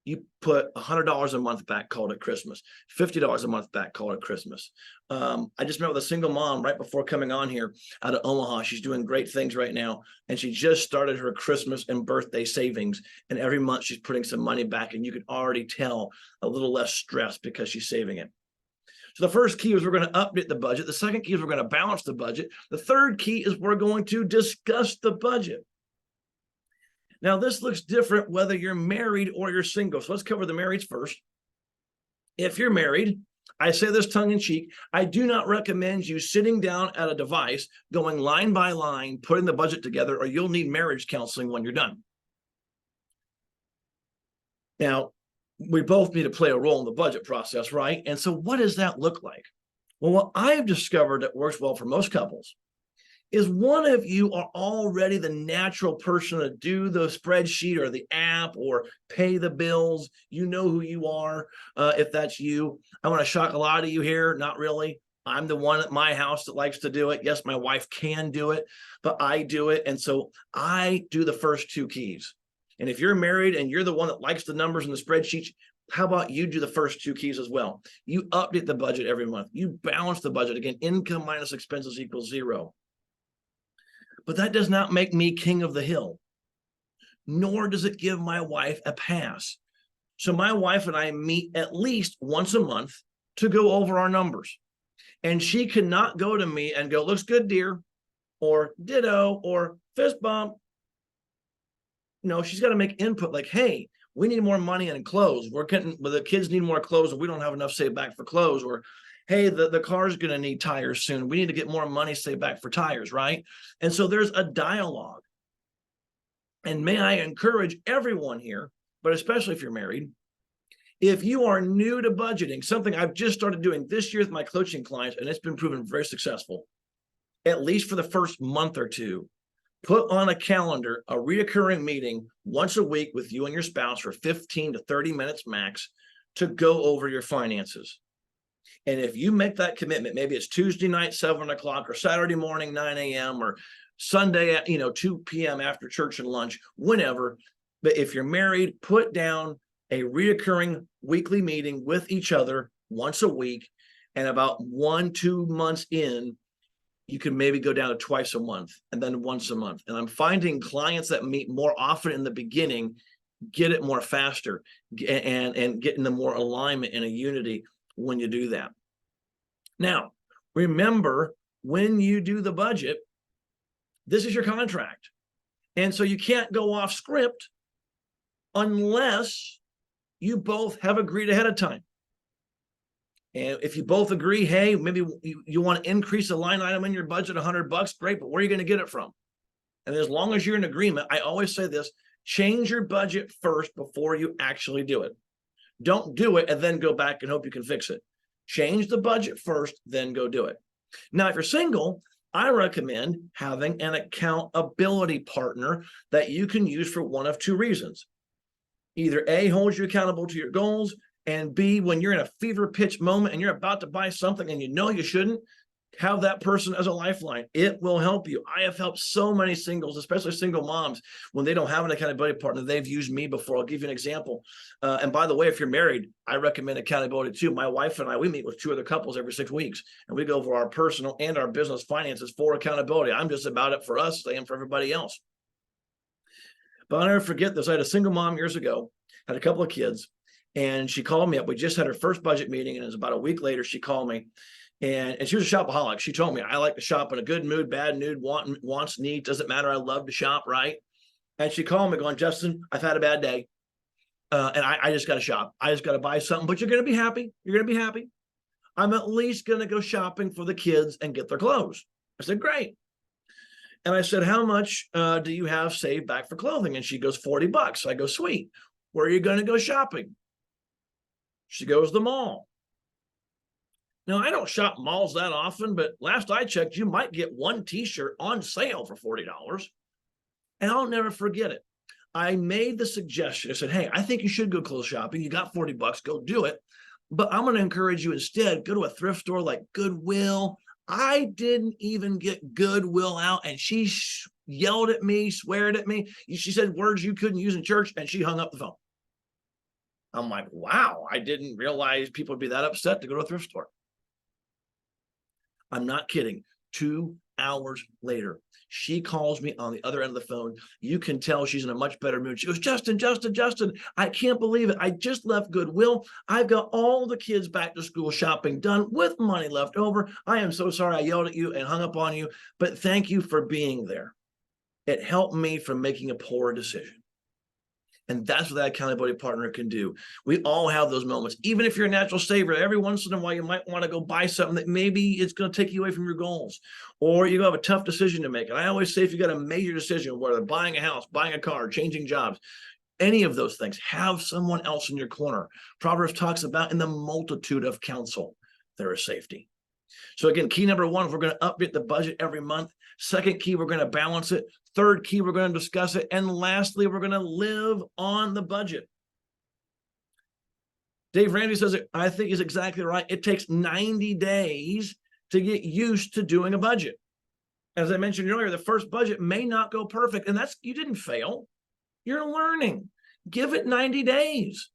you put $100 a month back, called it Christmas, $50 a month back, called it Christmas. I just met with a single mom right before coming on here out of Omaha. She's doing great things right now. And she just started her Christmas and birthday savings. And every month she's putting some money back, and you can already tell a little less stress because she's saving it. So the first key is we're going to update the budget. The second key is we're going to balance the budget. The third key is we're going to discuss the budget. Now, this looks different whether you're married or you're single. So let's cover the marrieds first. If you're married, I say this tongue in cheek, I do not recommend you sitting down at a device, going line by line, putting the budget together, or you'll need marriage counseling when you're done. Now, we both need to play a role in the budget process, right? And so what does that look like? Well, what I've discovered that works well for most couples is one of you are already the natural person to do the spreadsheet or the app or pay the bills. You know who you are. If that's you, I want to shock a lot of you here. Not really. I'm the one at my house that likes to do it. Yes, my wife can do it, but I do it. And so I do the first two keys. And if you're married and you're the one that likes the numbers in the spreadsheet, how about you do the first two keys as well? You update the budget every month. You balance the budget. Again, income minus expenses equals 0. But that does not make me king of the hill, nor does it give my wife a pass. So my wife and I meet at least once a month to go over our numbers. And she cannot go to me and go, looks good, dear, or ditto, or fist bump. No, she's got to make input like, hey, we need more money in clothes. The kids need more clothes, and we don't have enough saved back for clothes. Or, hey, the car's going to need tires soon. We need to get more money saved back for tires, right? And so there's a dialogue. And may I encourage everyone here, but especially if you're married, if you are new to budgeting, something I've just started doing this year with my coaching clients, and it's been proven very successful, at least for the first month or two, Put on a calendar a reoccurring meeting once a week with you and your spouse for 15 to 30 minutes max to go over your finances. And if you make that commitment, maybe it's Tuesday night, 7 o'clock, or Saturday morning, 9 a.m., or Sunday at 2 p.m. after church and lunch, whenever. But if you're married, put down a reoccurring weekly meeting with each other once a week. And about 1-2 months in, you can maybe go down to twice a month and then once a month. And I'm finding clients that meet more often in the beginning get it more faster and get into more alignment and a unity when you do that. Now, remember, when you do the budget, this is your contract. And so you can't go off script unless you both have agreed ahead of time. And if you both agree, hey, maybe you want to increase a line item in your budget $100, great, but where are you going to get it from? And as long as you're in agreement, I always say this, change your budget first before you actually do it. Don't do it and then go back and hope you can fix it. Change the budget first, then go do it. Now, if you're single, I recommend having an accountability partner that you can use for one of two reasons. Either A, holds you accountable to your goals, and B, when you're in a fever pitch moment and you're about to buy something and you know you shouldn't, have that person as a lifeline. It will help you. I have helped so many singles, especially single moms, when they don't have an accountability partner. They've used me before. I'll give you an example. And by the way, if you're married, I recommend accountability too. My wife and I, we meet with 2 other couples every 6 weeks, and we go over our personal and our business finances for accountability. I'm just about it for us, I am for everybody else. But I'll never forget this. I had a single mom years ago, had a couple of kids, and she called me up. We just had her first budget meeting, and it was about a week later, she called me. And she was a shopaholic. She told me, I like to shop in a good mood, bad mood, wants, needs, doesn't matter. I love to shop, right? And she called me going, Justin, I've had a bad day. And I just got to shop. I just got to buy something, but you're going to be happy. You're going to be happy. I'm at least going to go shopping for the kids and get their clothes. I said, great. And I said, how much do you have saved back for clothing? And she goes, $40. I go, sweet. Where are you going to go shopping? She goes, the mall. Now, I don't shop malls that often, but last I checked, you might get one t-shirt on sale for $40. And I'll never forget it. I made the suggestion. I said, hey, I think you should go clothes shopping. You got $40, go do it. But I'm going to encourage you instead, go to a thrift store like Goodwill. I didn't even get Goodwill out, and she yelled at me, sweared at me. She said words you couldn't use in church, and she hung up the phone. I'm like, wow, I didn't realize people would be that upset to go to a thrift store. I'm not kidding. 2 hours later, she calls me on the other end of the phone. You can tell she's in a much better mood. She goes, Justin, I can't believe it. I just left Goodwill. I've got all the kids back to school shopping done with money left over. I am so sorry I yelled at you and hung up on you, but thank you for being there. It helped me from making a poor decision. And that's what that accountability partner can do. We all have those moments. Even if you're a natural saver, every once in a while, you might want to go buy something that maybe it's going to take you away from your goals, or you have a tough decision to make. And I always say, if you got a major decision, whether buying a house, buying a car, changing jobs, any of those things, have someone else in your corner. Proverbs talks about in the multitude of counsel, there is safety. So again, key number 1, if we're going to update the budget every month. Second key, we're going to balance it. Third key, we're going to discuss it. And lastly, we're going to live on the budget. Dave Ramsey says it, I think is exactly right. It takes 90 days to get used to doing a budget. As I mentioned earlier, the first budget may not go perfect, and that's, you didn't fail. You're learning. Give it 90 days.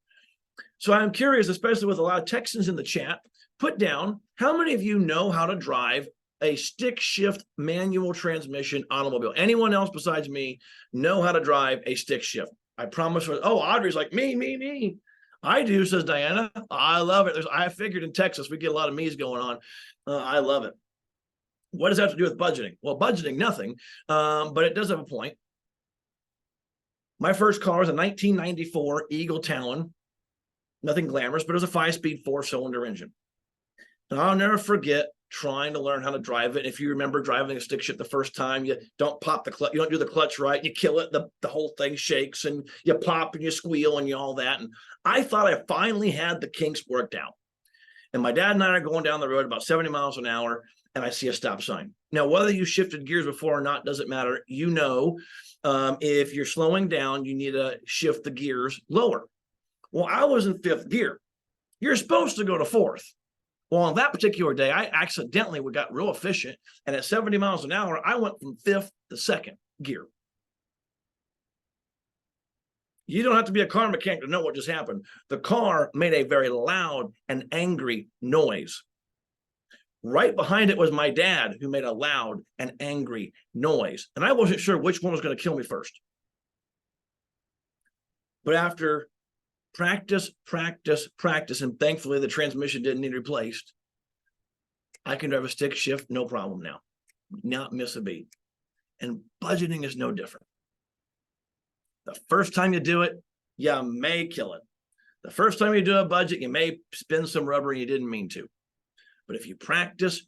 So I'm curious, especially with a lot of Texans in the chat, put down, how many of you know how to drive a stick shift manual transmission automobile? Anyone else besides me know how to drive a stick shift? I promise. Oh, Audrey's like, me. I do, says Diana. I love it. I figured in Texas, we get a lot of me's going on. I love it. What does that have to do with budgeting? Well, budgeting, nothing, but it does have a point. My first car was a 1994 Eagle Talon. Nothing glamorous, but it was a 5-speed 4-cylinder engine. And I'll never forget trying to learn how to drive it. If you remember driving a stick shift the first time, you don't pop the clutch, you don't do the clutch right, you kill it, the whole thing shakes, and you pop and you squeal and you all that. And I thought I finally had the kinks worked out. And my dad and I are going down the road about 70 miles an hour, and I see a stop sign. Now, whether you shifted gears before or not doesn't matter. If you're slowing down, you need to shift the gears lower. Well, I was in fifth gear. You're supposed to go to fourth. Well, on that particular day, I accidentally got real efficient. And at 70 miles an hour, I went from fifth to second gear. You don't have to be a car mechanic to know what just happened. The car made a very loud and angry noise. Right behind it was my dad, who made a loud and angry noise. And I wasn't sure which one was going to kill me first. But after practice, and thankfully the transmission didn't need replaced, I can drive a stick shift, no problem now. Not miss a beat. And budgeting is no different. The first time you do it, you may kill it. The first time you do a budget, you may spin some rubber and you didn't mean to. But if you practice,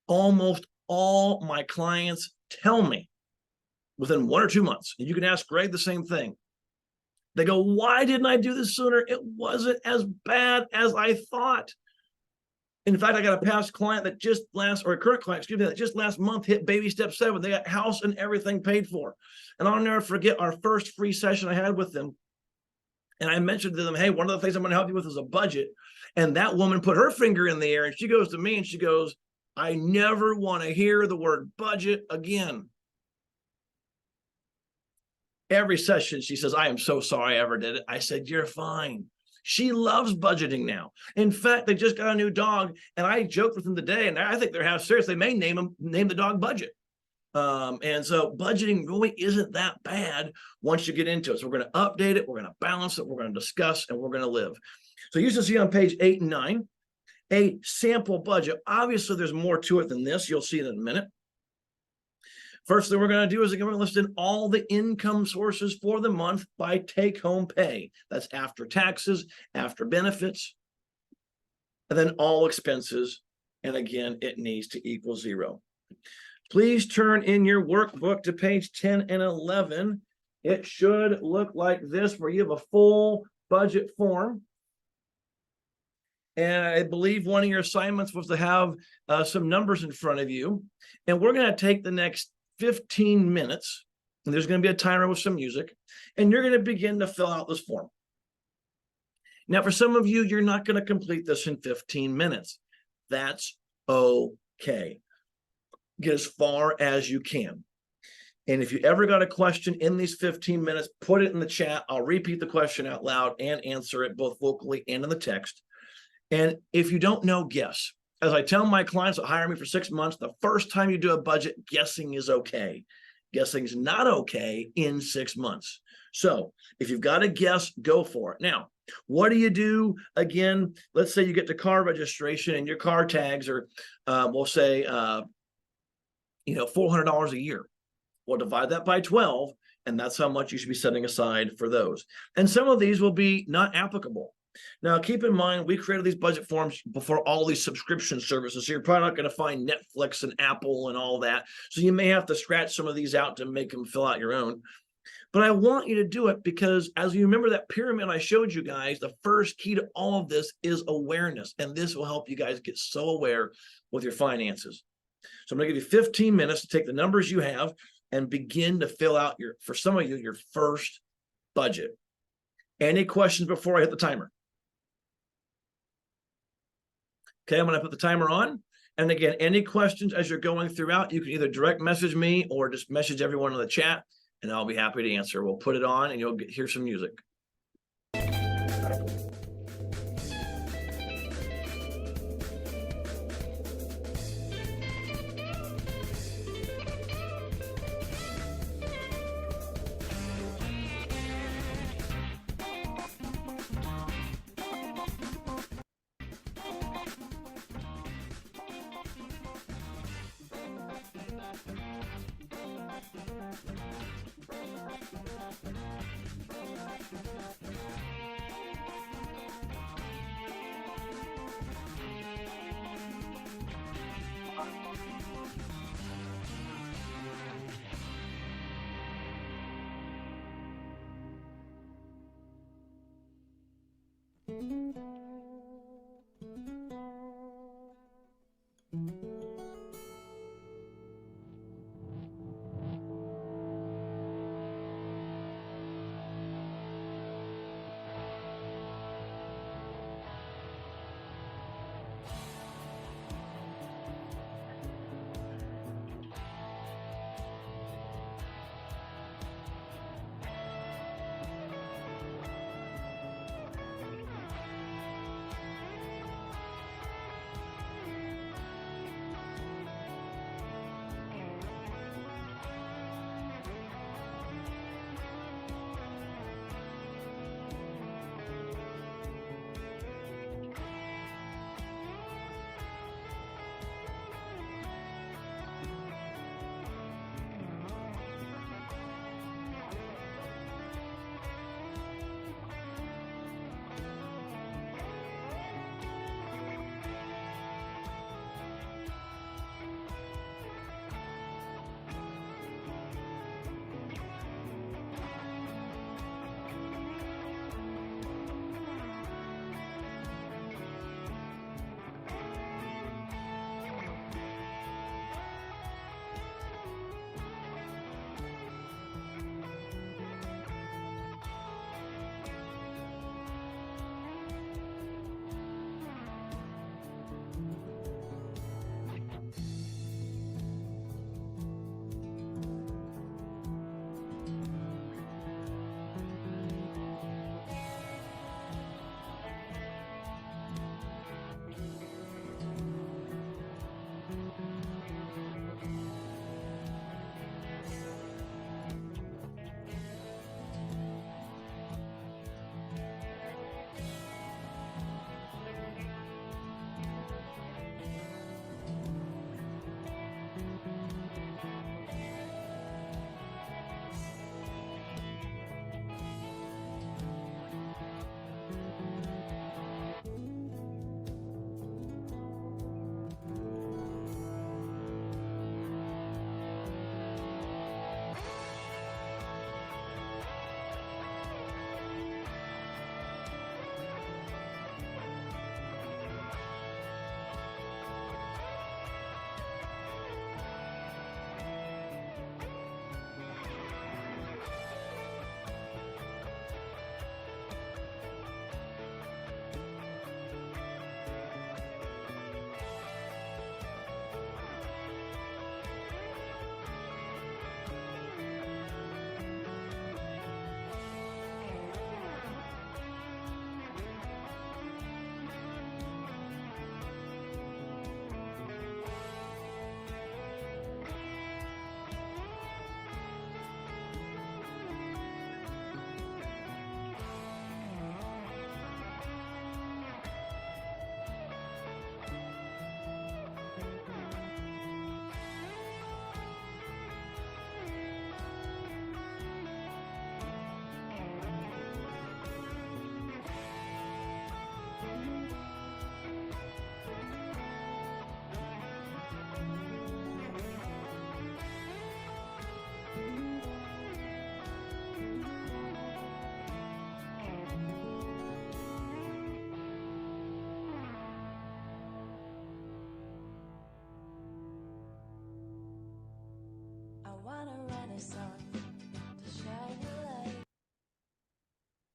almost all my clients tell me within 1 or 2 months, and you can ask Greg the same thing. They go, why didn't I do this sooner? It wasn't as bad as I thought. In fact, I got a past client that a current client, that just last month hit baby step 7. They got house and everything paid for. And I'll never forget our first free session I had with them. And I mentioned to them, hey, one of the things I'm going to help you with is a budget. And that woman put her finger in the air and she goes to me and she goes, I never want to hear the word budget again. Every session, she says, I am so sorry I ever did it. I said, you're fine. She loves budgeting now. In fact, they just got a new dog, and I joked with them today, and I think they're half serious. They may name the dog Budget. And so budgeting really isn't that bad once you get into it. So we're going to update it, we're going to balance it, we're going to discuss, and we're going to live. So you should see on page 8 and 9, a sample budget. Obviously, there's more to it than this. You'll see it in a minute. First thing we're going to do is we're going to list in all the income sources for the month by take-home pay. That's after taxes, after benefits, and then all expenses. And again, it needs to equal 0. Please turn in your workbook to page 10 and 11. It should look like this, where you have a full budget form. And I believe one of your assignments was to have some numbers in front of you. And we're going to take the next 15 minutes, and there's going to be a timer with some music, and you're going to begin to fill out this form. Now, for some of you, you're not going to complete this in 15 minutes. That's okay. Get as far as you can. And if you ever got a question in these 15 minutes, put it in the chat. I'll repeat the question out loud and answer it both vocally and in the text. And if you don't know, guess. As I tell my clients that hire me for 6 months, the first time you do a budget, guessing is okay. Guessing is not okay in 6 months. So if you've got a guess, go for it. Now, what do you do? Again, let's say you get to car registration and your car tags are, we'll say, $400 a year. Well, divide that by 12, and that's how much you should be setting aside for those. And some of these will be not applicable. Now, keep in mind, we created these budget forms before all these subscription services, so you're probably not going to find Netflix and Apple and all that. So you may have to scratch some of these out to make them fill out your own. But I want you to do it because, as you remember that pyramid I showed you guys, the first key to all of this is awareness. And this will help you guys get so aware with your finances. So I'm going to give you 15 minutes to take the numbers you have and begin to fill out for some of you, your first budget. Any questions before I hit the timer? Okay, I'm going to put the timer on. And again, any questions as you're going throughout, you can either direct message me or just message everyone in the chat, and I'll be happy to answer. We'll put it on and you'll hear some music.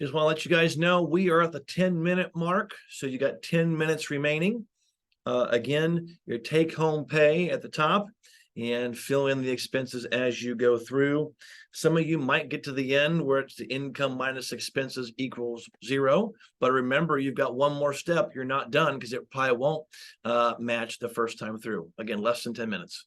Just want to let you guys know we are at the 10-minute mark. So you got 10 minutes remaining. Again, your take-home pay at the top, and fill in the expenses as you go through. Some of you might get to the end where it's the income minus expenses equals 0. But remember, you've got one more step. You're not done because it probably won't match the first time through. Again, less than 10 minutes.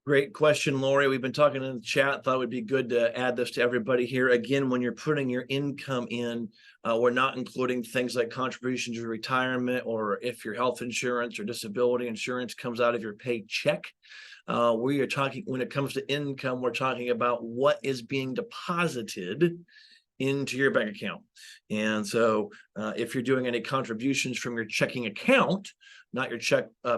Great question, Lori. We've been talking in the chat. Thought it would be good to add this to everybody here. Again, when you're putting your income in, we're not including things like contributions to retirement, or if your health insurance or disability insurance comes out of your paycheck. We are talking, when it comes to income, we're talking about what is being deposited into your bank account. And so if you're doing any contributions from your checking account, not your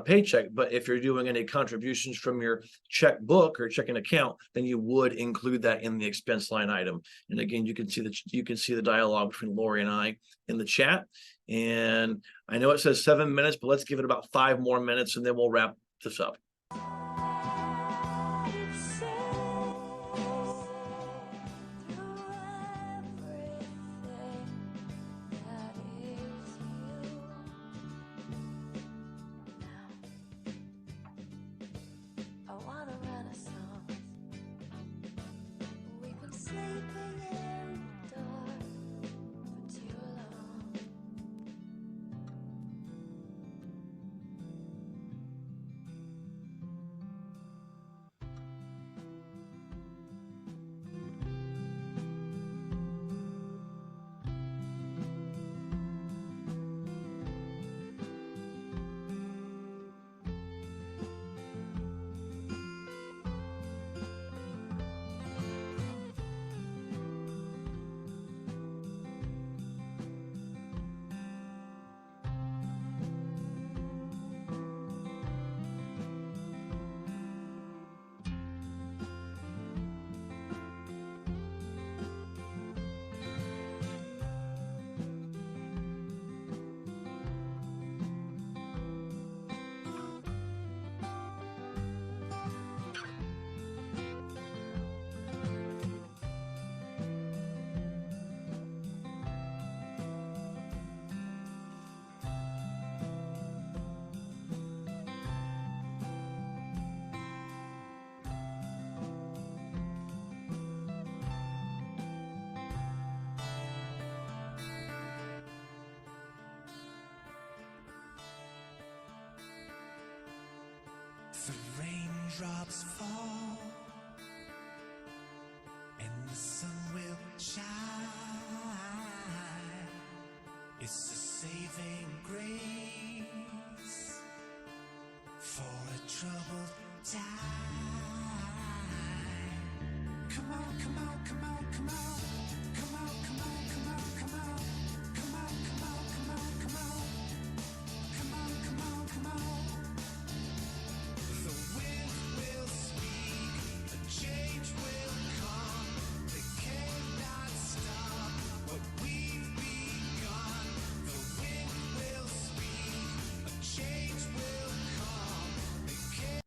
paycheck, but if you're doing any contributions from your checkbook or checking account, then you would include that in the expense line item. And again, you can see the dialogue between Lori and I in the chat. And I know it says 7 minutes, but let's give it about 5 more minutes and then we'll wrap this up. The raindrops fall and the sun will shine. It's a saving grace for a troubled time. Come on, come on, come on, come on. Come on, come on, come on, come on. Come on, come on, come on, come on. Come on, come on, come on. The wind will speak, a change will come. They cannot stop what we've begun. The wind will speak, a change will come. They can't.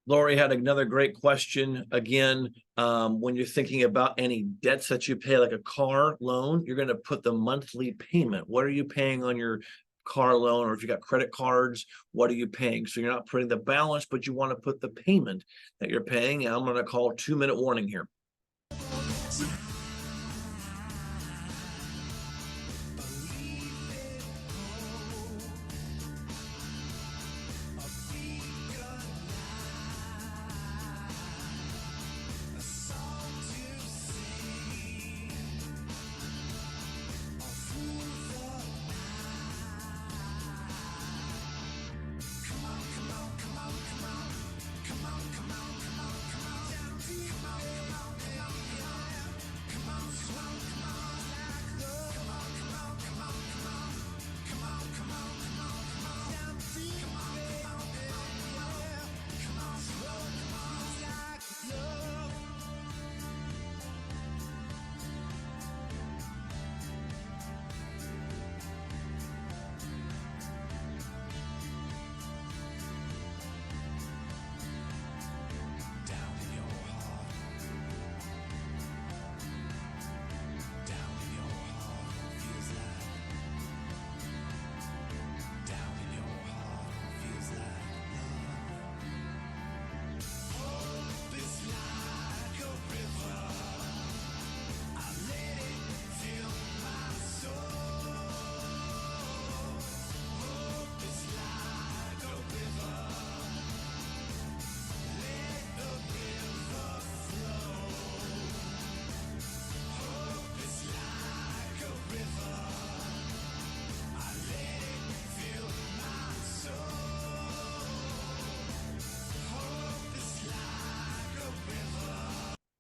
Lori had another great question. Again, when you're thinking about any debts that you pay, like a car loan, you're going to put the monthly payment. What are you paying on your car loan? Or if you got credit cards, what are you paying? So you're not putting the balance, but you want to put the payment that you're paying. And I'm going to call 2-minute warning here.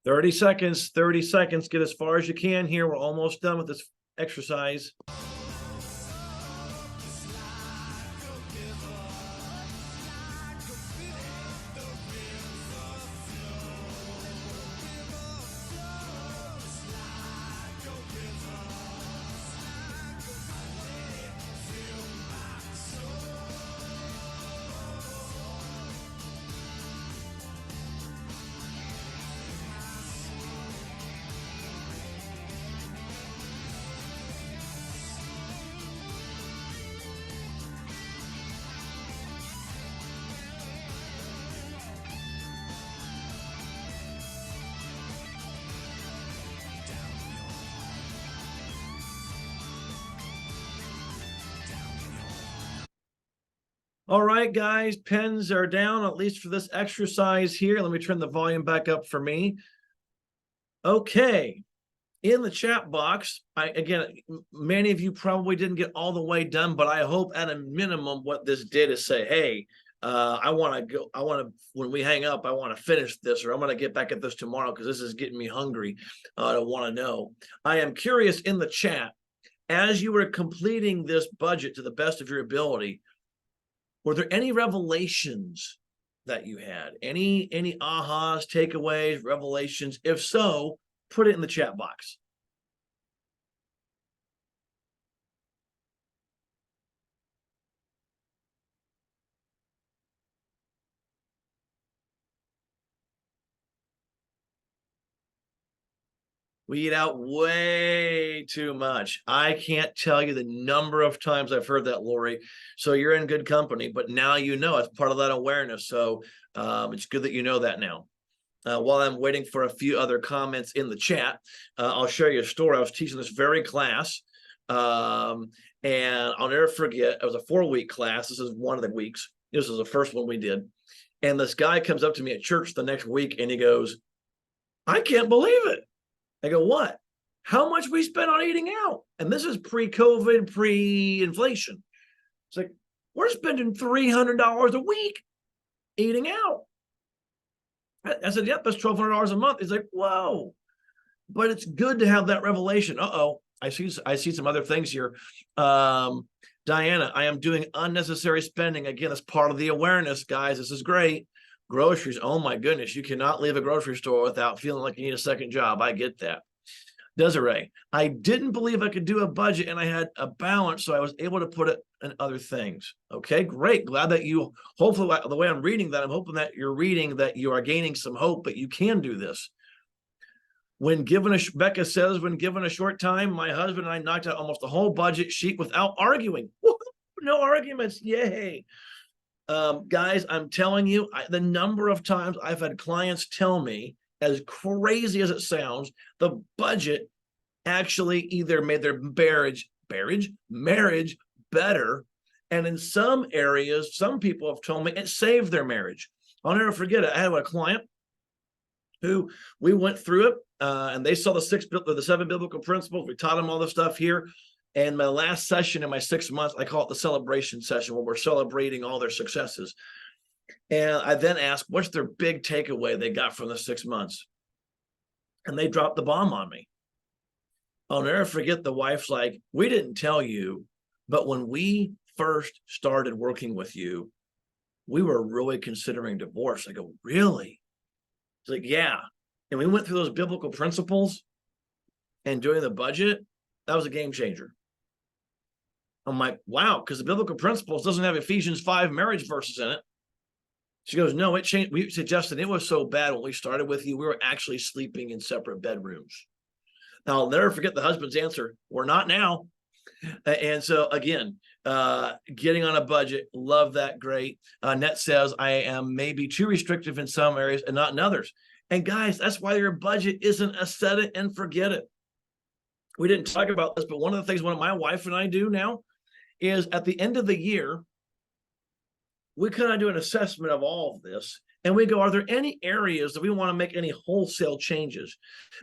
Thirty seconds, 30 seconds. Get as far as you can here. We're almost done with this exercise. All right, guys, pens are down, at least for this exercise here. Let me turn the volume back up for me. Okay, in the chat box, again, many of you probably didn't get all the way done, but I hope at a minimum what this did is say, hey, when we hang up, I want to finish this, or I'm going to get back at this tomorrow because this is getting me hungry. I want to know. I am curious in the chat, as you were completing this budget to the best of your ability, were there any revelations that you had? Any ahas, takeaways, revelations? If so, put it in the chat box. We eat out way too much. I can't tell you the number of times I've heard that, Lori. So you're in good company, but now you know it's part of that awareness. So it's good that you know that now. While I'm waiting for a few other comments in the chat, I'll share you a story. I was teaching this very class, and I'll never forget, it was a 4-week class. This is one of the weeks. This was the first one we did. And this guy comes up to me at church the next week, and he goes, I can't believe it. I go, what? How much we spent on eating out? And this is pre-COVID, pre-inflation. It's like, we're spending $300 a week eating out. I said, yep, that's $1,200 a month. He's like, whoa. But it's good to have that revelation. I see some other things here. Diana, I am doing unnecessary spending. Again, that's part of the awareness, guys. This is great. Groceries. Oh my goodness. You cannot leave a grocery store without feeling like you need a second job. I get that. Desiree, I didn't believe I could do a budget and I had a balance, so I was able to put it in other things. Okay, great. Glad that you, hopefully, the way I'm reading that, I'm hoping that you're reading that you are gaining some hope, but you can do this. When given Becca says, when given a short time, my husband and I knocked out almost the whole budget sheet without arguing. Woo-hoo, no arguments. Yay. Guys, I'm telling you, the number of times I've had clients tell me, as crazy as it sounds, the budget actually either made their marriage better. And in some areas, some people have told me it saved their marriage. I'll never forget it. I had a client who we went through it and they saw the 7 biblical principles. We taught them all the stuff here. And my last session in my 6 months, I call it the celebration session, where we're celebrating all their successes. And I then asked, what's their big takeaway they got from the 6 months? And they dropped the bomb on me. I'll never forget, the wife's like, we didn't tell you, but when we first started working with you, we were really considering divorce. I go, really? It's like, yeah. And we went through those biblical principles, and doing the budget, that was a game changer. I'm like, wow, because the biblical principles doesn't have Ephesians 5 marriage verses in it. She goes, no, it changed. We suggested it was so bad when we started with you, we were actually sleeping in separate bedrooms. Now, I'll never forget the husband's answer. We're not now. And so again, getting on a budget, love that. Great. Net says, I am maybe too restrictive in some areas and not in others. And guys, that's why your budget isn't a set it and forget it. We didn't talk about this, but one of the things my wife and I do now is at the end of the year, we kind of do an assessment of all of this. And we go, are there any areas that we want to make any wholesale changes?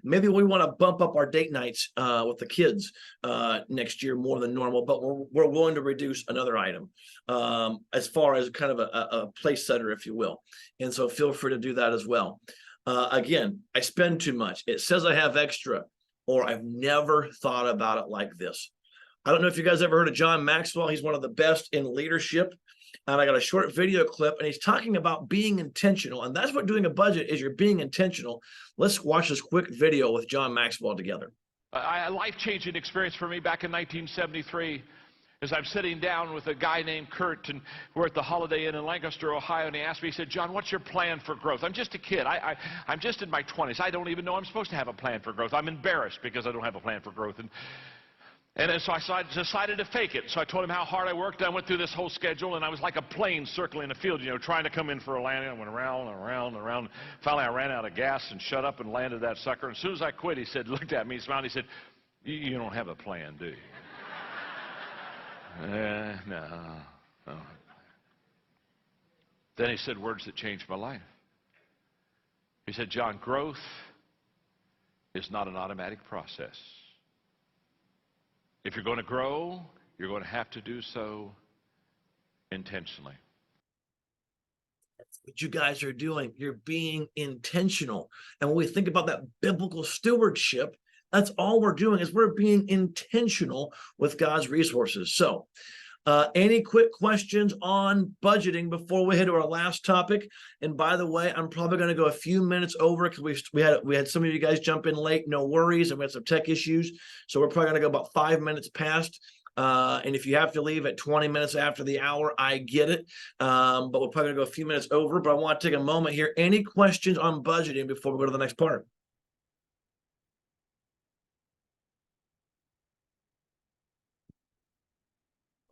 Maybe we want to bump up our date nights with the kids next year more than normal, but we're willing to reduce another item as far as kind of a place setter, if you will. And so feel free to do that as well. Again, I spend too much. It says I have extra, or I've never thought about it like this. I don't know if you guys ever heard of John Maxwell. He's one of the best in leadership. And I got a short video clip, and he's talking about being intentional. And that's what doing a budget is. You're being intentional. Let's watch this quick video with John Maxwell together. A life-changing experience for me back in 1973 is I'm sitting down with a guy named Kurt, and we're at the Holiday Inn in Lancaster, Ohio, and he asked me, he said, John, what's your plan for growth? I'm just a kid. I'm just in my 20s. I don't even know I'm supposed to have a plan for growth. I'm embarrassed because I don't have a plan for growth. And so I decided to fake it. So I told him how hard I worked. I went through this whole schedule, and I was like a plane circling a field, trying to come in for a landing. I went around and around and around. Finally, I ran out of gas and shut up and landed that sucker. And as soon as I quit, he said, looked at me, smiled, he said, you don't have a plan, do you? No. Then he said words that changed my life. He said, John, growth is not an automatic process. If you're going to grow, you're going to have to do so intentionally. That's what you guys are doing. You're being intentional. And when we think about that biblical stewardship, that's all we're doing is we're being intentional with God's resources. So any quick questions on budgeting before we head to our last topic? And by the way, I'm probably going to go a few minutes over because we had some of you guys jump in late. No worries. And we had some tech issues. So we're probably going to go about 5 minutes past. And if you have to leave at 20 minutes after the hour, I get it. But we're probably going to go a few minutes over. But I want to take a moment here. Any questions on budgeting before we go to the next part?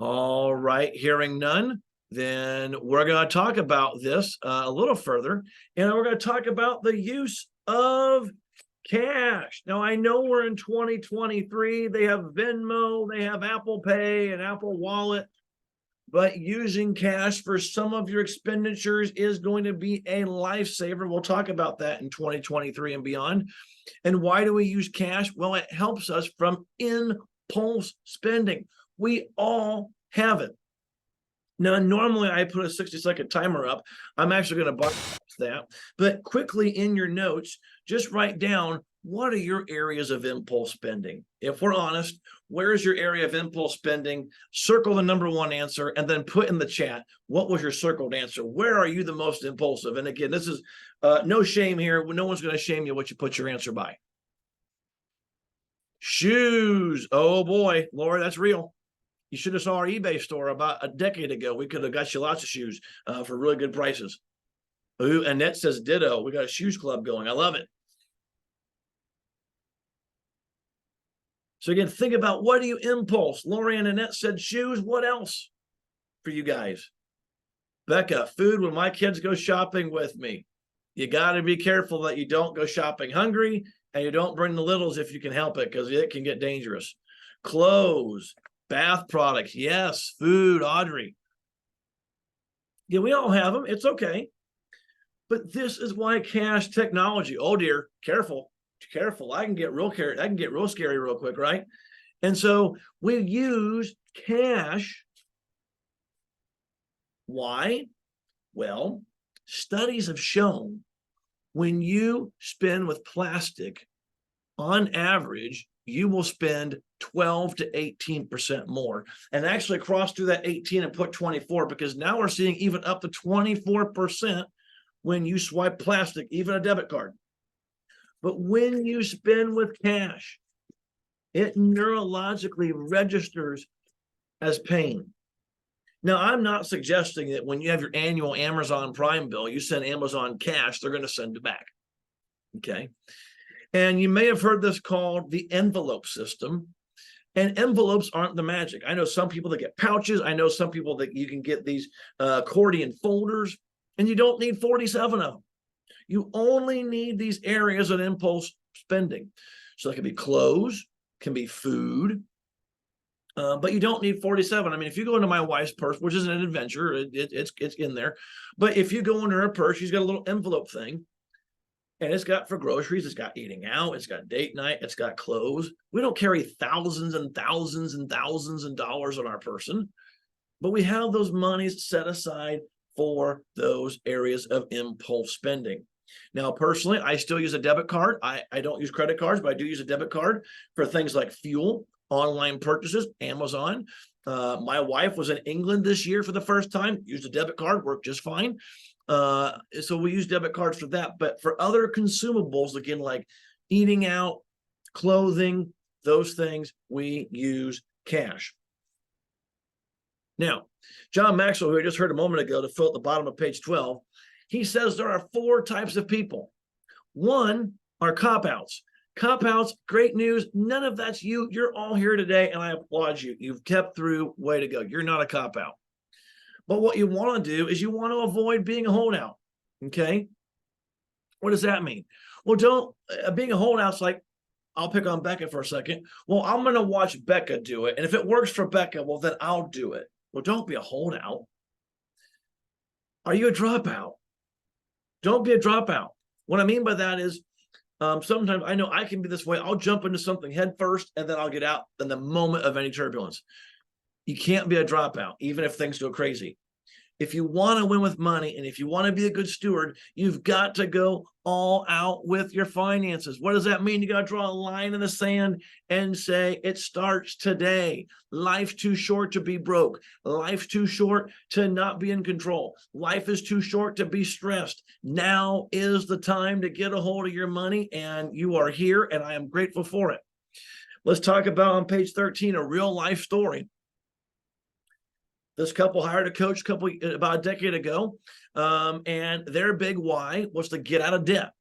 All right, hearing none, then we're going to talk about this a little further, and we're going to talk about the use of cash. Now, I know we're in 2023. They have Venmo, they have Apple Pay and Apple Wallet, but using cash for some of your expenditures is going to be a lifesaver. We'll talk about that in 2023 and beyond. And why do we use cash? Well, it helps us from impulse spending. We all have it. Now, normally I put a 60-second timer up. I'm actually going to bypass that. But quickly in your notes, just write down, what are your areas of impulse spending? If we're honest, where is your area of impulse spending? Circle the number one answer and then put in the chat, what was your circled answer? Where are you the most impulsive? And again, this is no shame here. No one's going to shame you what you put your answer by. Shoes. Oh boy, Laura, that's real. You should have saw our eBay store about a decade ago. We could have got you lots of shoes for really good prices. Ooh, Annette says ditto. We got a shoes club going. I love it. So again, think about, what do you impulse? Lori and Annette said shoes. What else for you guys? Becca, food when my kids go shopping with me. You got to be careful that you don't go shopping hungry, and you don't bring the littles if you can help it, because it can get dangerous. Clothes, bath products. Yes, food, Audrey. Yeah, we all have them. It's okay. But this is why cash technology. Oh dear, careful. Careful, I can get real scary real quick, right? And so we use cash. Why? Well, studies have shown when you spend with plastic, on average, you will spend 12 to 18% more. And actually cross through that 18 and put 24, because now we're seeing even up to 24% when you swipe plastic, even a debit card. But when you spend with cash, it neurologically registers as pain. Now, I'm not suggesting that when you have your annual Amazon Prime bill, you send Amazon cash, they're going to send it back. Okay. And you may have heard this called the envelope system. And envelopes aren't the magic. I know some people that get pouches. I know some people that you can get these accordion folders, and you don't need 47 of them. You only need these areas of impulse spending. So it can be clothes, can be food, but you don't need 47. I mean, if you go into my wife's purse, which is an adventure, it's in there. But if you go into her purse, she's got a little envelope thing, and it's got for groceries, it's got eating out, it's got date night, it's got clothes. We don't carry thousands and thousands and thousands of dollars on our person, but we have those monies set aside for those areas of impulse spending. Now, personally, I still use a debit card. I don't use credit cards, but I do use a debit card for things like fuel, online purchases, Amazon. My wife was in England this year for the first time, used a debit card, worked just fine. So we use debit cards for that. But for other consumables, again, like eating out, clothing, those things, we use cash. Now, John Maxwell, who I just heard a moment ago, to fill at the bottom of page 12, he says there are 4 types of people. One are cop-outs. Cop-outs, great news. None of that's you. You're all here today, and I applaud you. You've kept through. Way to go. You're not a cop-out. But what you want to do is you want to avoid being a holdout. Okay? What does that mean? Well, being a holdout's like, I'll pick on Becca for a second. Well, I'm going to watch Becca do it. And if it works for Becca, well, then I'll do it. Well, don't be a holdout. Are you a dropout? Don't be a dropout. What I mean by that is sometimes I know I can be this way. I'll jump into something head first, and then I'll get out in the moment of any turbulence. You can't be a dropout, even if things go crazy. If you want to win with money, and if you want to be a good steward, you've got to go all out with your finances. What does that mean? You got to draw a line in the sand and say, it starts today. Life's too short to be broke. Life's too short to not be in control. Life is too short to be stressed. Now is the time to get a hold of your money, and you are here, and I am grateful for it. Let's talk about, on page 13, a real life story. This couple hired a coach about a decade ago, and their big why was to get out of debt.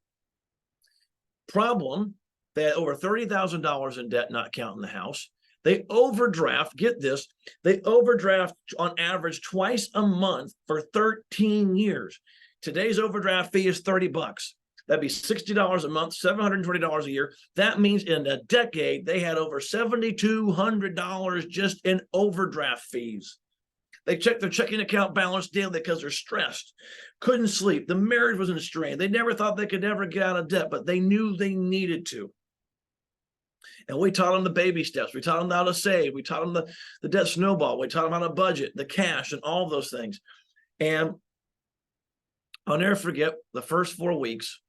Problem, they had over $30,000 in debt, not counting the house. They overdraft, get this, they overdraft on average twice a month for 13 years. Today's overdraft fee is $30. That'd be $60 a month, $720 a year. That means in a decade, they had over $7,200 just in overdraft fees. They checked their checking account balance daily because they're stressed, couldn't sleep. The marriage was in a strain. They never thought they could ever get out of debt, but they knew they needed to. And we taught them the baby steps. We taught them how to save. We taught them the debt snowball. We taught them how to budget, the cash, and all of those things. And I'll never forget the first 4 weeks,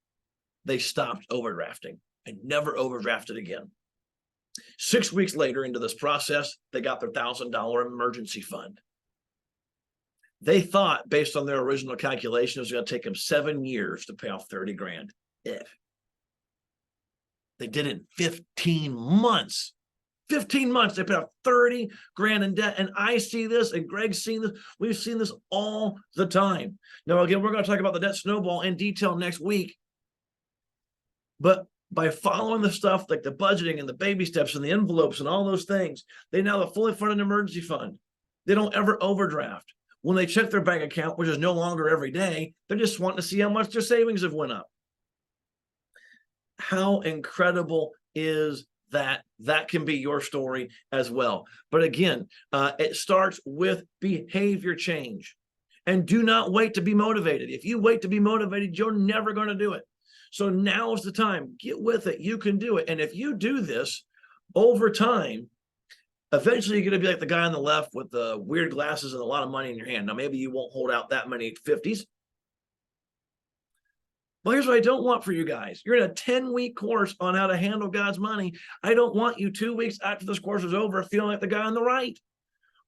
they stopped overdrafting and never overdrafted again. 6 weeks later into this process, they got their $1,000 emergency fund. They thought, based on their original calculation, it was going to take them 7 years to pay off 30 grand. If they did it in 15 months. 15 months, they paid off 30 grand in debt. And I see this, and Greg's seen this. We've seen this all the time. Now, again, we're going to talk about the debt snowball in detail next week. But by following the stuff like the budgeting and the baby steps and the envelopes and all those things, they now have a fully funded emergency fund. They don't ever overdraft. When they check their bank account, which is no longer every day, they're just wanting to see how much their savings have went up. How incredible is that? That can be your story as well. But again, it starts with behavior change. And do not wait to be motivated. If you wait to be motivated, you're never going to do it. So now is the time. Get with it. You can do it. And if you do this over time, eventually you're going to be like the guy on the left with the weird glasses and a lot of money in your hand. Now, maybe you won't hold out that many 50s. But here's what I don't want for you guys. You're in a 10-week course on how to handle God's money. I don't want you 2 weeks after this course is over feeling like the guy on the right,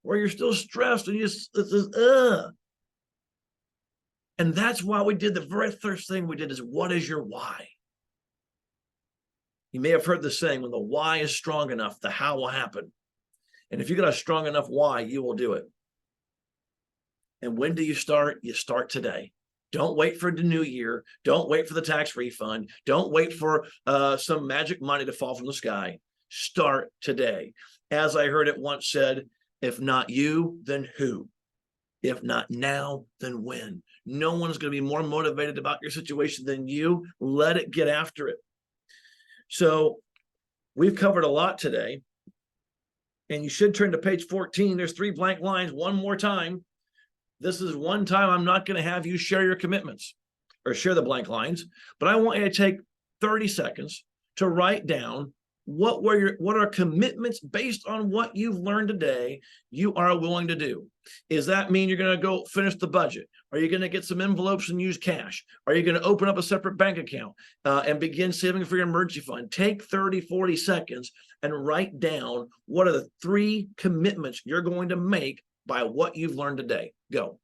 where you're still stressed and you just, And that's why we did the very first thing we did is, what is your why? You may have heard the saying, when the why is strong enough, the how will happen. And if you got a strong enough why, you will do it. And when do you start? You start today. Don't wait for the new year. Don't wait for the tax refund. Don't wait for some magic money to fall from the sky. Start today. As I heard it once said, if not you, then who? If not now, then when? No one's going to be more motivated about your situation than you. Let it get after it. So we've covered a lot today. And you should turn to page 14. There's 3 blank lines one more time. This is one time I'm not going to have you share your commitments or share the blank lines, but I want you to take 30 seconds to write down what are commitments based on what you've learned today you are willing to do. Does that mean you're going to go finish the budget? Are you going to get some envelopes and use cash? Are you going to open up a separate bank account and begin saving for your emergency fund? Take 30, 40 seconds and write down what are the 3 commitments you're going to make by what you've learned today. Go.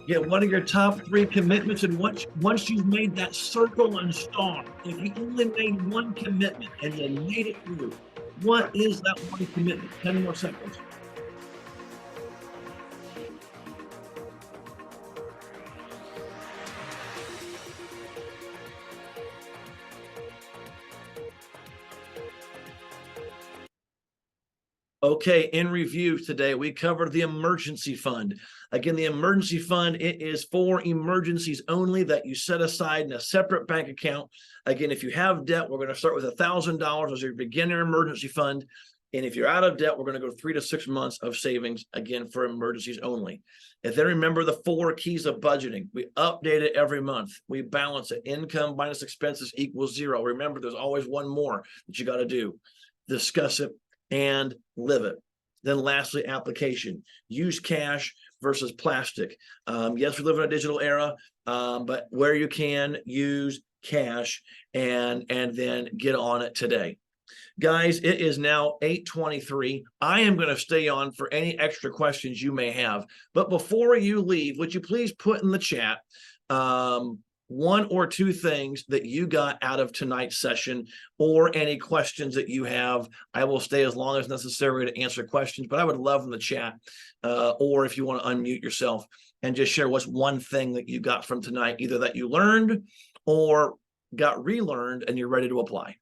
Yeah, what are your top 3 commitments? And once you've made that circle and star, if you only made one commitment and you made it through, what is that one commitment? 10 more seconds. Okay, in review today, we covered the emergency fund. Again, the emergency fund, it is for emergencies only that you set aside in a separate bank account. Again, if you have debt, we're going to start with $1,000 as your beginner emergency fund. And if you're out of debt, we're going to go 3 to 6 months of savings, again, for emergencies only. If they remember the 4 keys of budgeting, we update it every month. We balance it. Income minus expenses equals 0. Remember, there's always one more that you got to do. Discuss it and live it. Then lastly, application. Use cash versus plastic. Yes, we live in a digital era, but where you can, use cash and then get on it today. Guys, it is now 8:23. I am going to stay on for any extra questions you may have. But before you leave, would you please put in the chat 1 or 2 things that you got out of tonight's session, or any questions that you have. I will stay as long as necessary to answer questions, but I would love in the chat, or if you want to unmute yourself and just share what's one thing that you got from tonight, either that you learned or got relearned and you're ready to apply.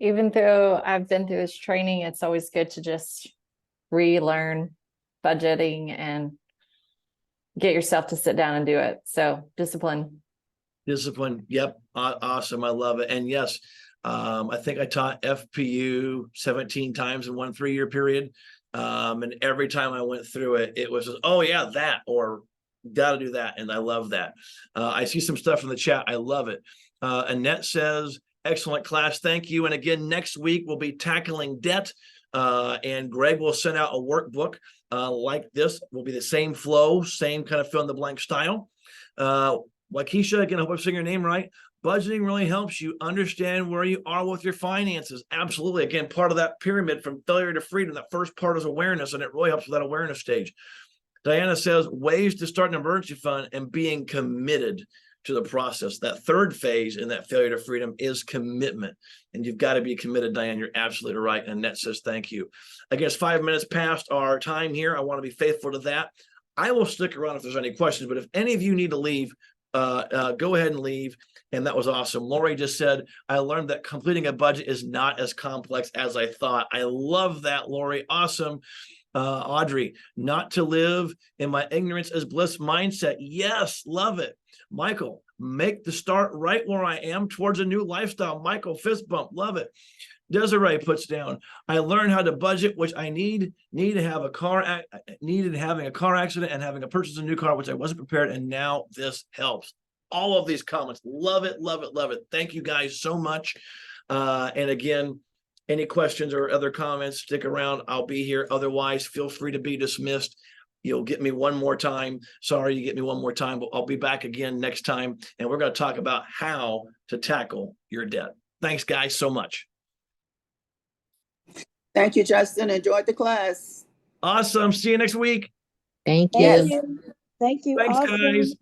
even though I've been through this training, it's always good to just relearn budgeting and get yourself to sit down and do it. So discipline. Discipline. Yep. Awesome. I love it. And yes, I think I taught FPU 17 times in 1 3-year period. And every time I went through it, it was just, oh yeah, that, or got to do that. And I love that. I see some stuff in the chat. I love it. Annette says, excellent class. Thank you. And again, next week we'll be tackling debt. And Greg will send out a workbook like this. Will be the same flow, same kind of fill in the blank style. Lakeisha, again, I hope I'm saying your name right. Budgeting really helps you understand where you are with your finances. Absolutely. Again, part of that pyramid from failure to freedom, that first part is awareness, and it really helps with that awareness stage. Diana says, ways to start an emergency fund and being committed to the process. That third phase in that failure to freedom is commitment. And you've got to be committed, Diane. You're absolutely right. And Annette says, thank you. I guess 5 minutes past our time here. I want to be faithful to that. I will stick around if there's any questions, but if any of you need to leave, go ahead and leave. And that was awesome. Lori just said, I learned that completing a budget is not as complex as I thought. I love that, Lori. Awesome. Audrey, not to live in my ignorance is bliss mindset. Yes, love it. Michael, make the start right where I am towards a new lifestyle. Michael, fist bump, love it. Desiree puts down, I learned how to budget, which I needed having a car accident and having to purchase a new car, which I wasn't prepared. And now this helps. All of these comments, love it, love it, love it. Thank you guys so much. And again, any questions or other comments, stick around. I'll be here. Otherwise, feel free to be dismissed. You'll get me one more time. Sorry, you get me one more time, but I'll be back again next time. And we're going to talk about how to tackle your debt. Thanks, guys, so much. Thank you, Justin. Enjoyed the class. Awesome. See you next week. Thank you. Yes. Thank you. Thanks, Awesome. guys.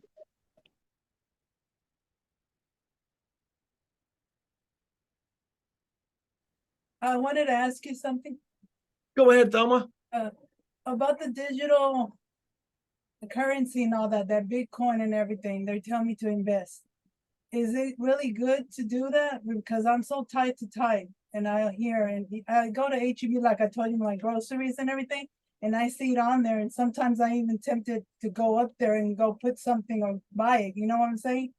I wanted to ask you something Go ahead, Thelma. about the digital currency and all that Bitcoin and everything. They're telling me to invest. Is it really good to do that? Because I'm so tight to type, and I hear, and I go to HEB, like I told you, my groceries and everything, and I see it on there, and sometimes I even tempted to go up there and go put something or buy it. You know what I'm saying?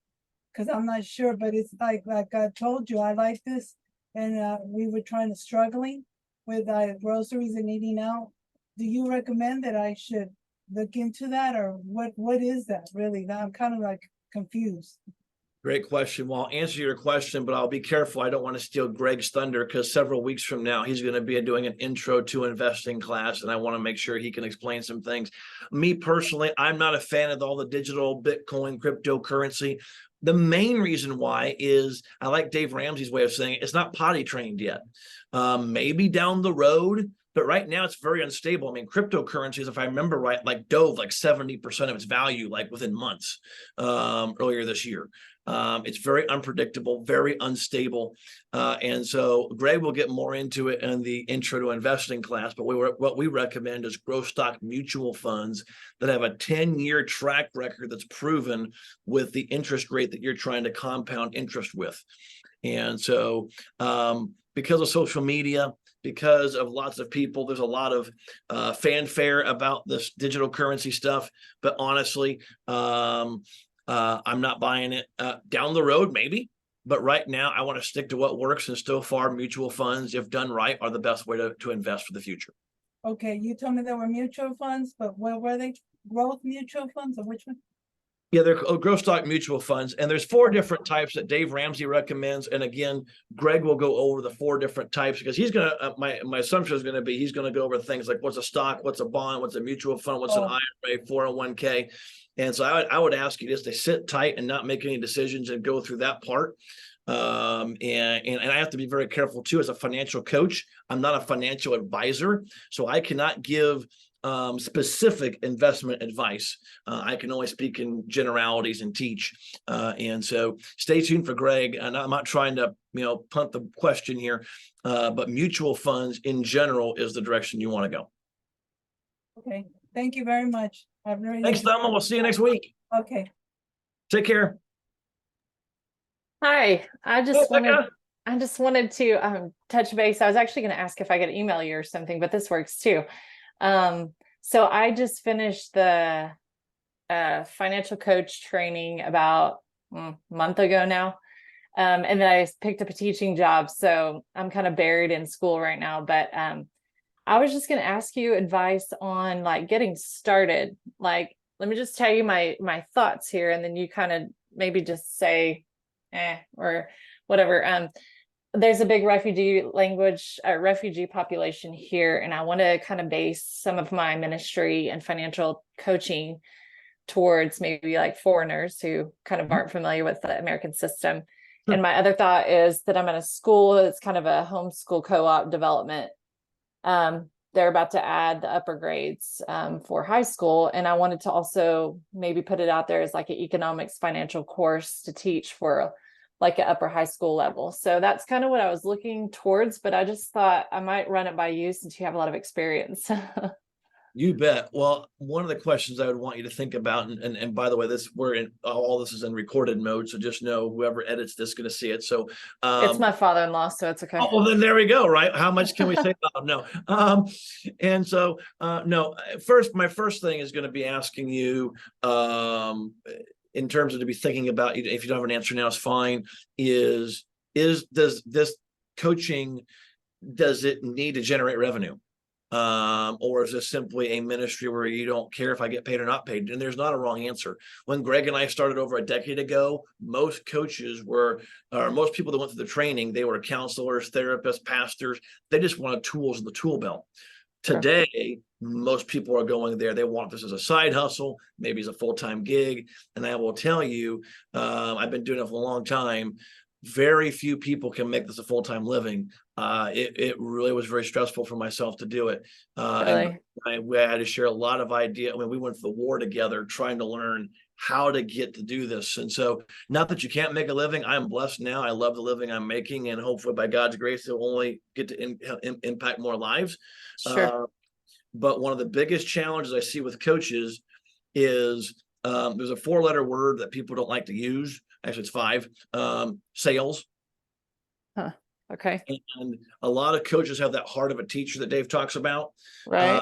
Because I'm not sure, but it's like I told you, I like this. And we were struggling with groceries and eating out. Do you recommend that I should look into that, or what is that really? Now I'm kind of like confused. Great question. Well, I'll answer your question, but I'll be careful. I don't want to steal Greg's thunder, because several weeks from now, he's going to be doing an intro to investing class, and I want to make sure he can explain some things. Me personally, I'm not a fan of all the digital Bitcoin cryptocurrency. The main reason why is I like Dave Ramsey's way of saying it, it's not potty trained yet. Maybe down the road, but right now it's very unstable. I mean, cryptocurrencies, if I remember right, like dove like 70% of its value, like within months earlier this year. It's very unpredictable, very unstable. And so Greg will get more into it in the intro to investing class, but what we recommend is growth stock mutual funds that have a 10-year track record that's proven with the interest rate that you're trying to compound interest with. And so because of social media, because of lots of people, there's a lot of fanfare about this digital currency stuff. But honestly, I'm not buying it. Down the road, maybe. But right now, I want to stick to what works. And so far, mutual funds, if done right, are the best way to invest for the future. Okay, you told me there were mutual funds, but where were they? Growth mutual funds, or which one? Yeah, they're growth stock mutual funds. And there's 4 different types that Dave Ramsey recommends. And again, Greg will go over the 4 different types, because he's going to, my assumption is going to be, he's going to go over things like what's a stock, what's a bond, what's a mutual fund, what's an IRA, 401k. And so I would ask you just to sit tight and not make any decisions and go through that part. And I have to be very careful too, as a financial coach. I'm not a financial advisor, so I cannot give specific investment advice. I can only speak in generalities and teach. And so stay tuned for Greg. And I'm not trying to, punt the question here, but mutual funds in general is the direction you want to go. Okay, thank you very much. Thanks, Thelma. We'll see you next week. Okay. Take care. Hi, I just wanted, Becca. I just wanted to touch base. I was actually going to ask if I could email you or something, but this works too. So I just finished the financial coach training about a month ago now. And then I picked up a teaching job. So I'm kind of buried in school right now. But I was just going to ask you advice on like getting started. Like, let me just tell you my thoughts here, and then you kind of maybe just say, or whatever. There's a big refugee population here, and I want to kind of base some of my ministry and financial coaching towards maybe like foreigners who kind of aren't familiar with the American system. And my other thought is that I'm at a school that's kind of a homeschool co-op development. They're about to add the upper grades for high school. And I wanted to also maybe put it out there as like an economics financial course to teach for like an upper high school level. So that's kind of what I was looking towards, but I just thought I might run it by you since you have a lot of experience. You bet. Well, one of the questions I would want you to think about, and by the way, all this is in recorded mode, so just know whoever edits this is going to see it. So it's my father-in-law, so it's okay. Oh, well, then there we go. Right? How much can we say about no? And so no. My first thing is going to be asking you, in terms of to be thinking about. If you don't have an answer now, it's fine. Does this coaching, does it need to generate revenue? Or is this simply a ministry where you don't care if I get paid or not paid? And there's not a wrong answer. When Greg and I started over a decade ago, most coaches most people that went through the training, they were counselors, therapists, pastors. They just wanted tools in the tool belt. Today, most people are going there. They want this as a side hustle, maybe as a full-time gig. And I will tell you, I've been doing it for a long time. Very few people can make this a full-time living. It really was very stressful for myself to do it. Really? And we had to share a lot of ideas. I mean, we went for the war together, trying to learn how to get to do this. And so, not that you can't make a living, I'm blessed now. I love the living I'm making, and hopefully by God's grace, it'll only get to impact more lives. Sure. But one of the biggest challenges I see with coaches is there's a 4-letter word that people don't like to use. Actually, it's 5. Sales. Okay. And a lot of coaches have that heart of a teacher that Dave talks about. Right.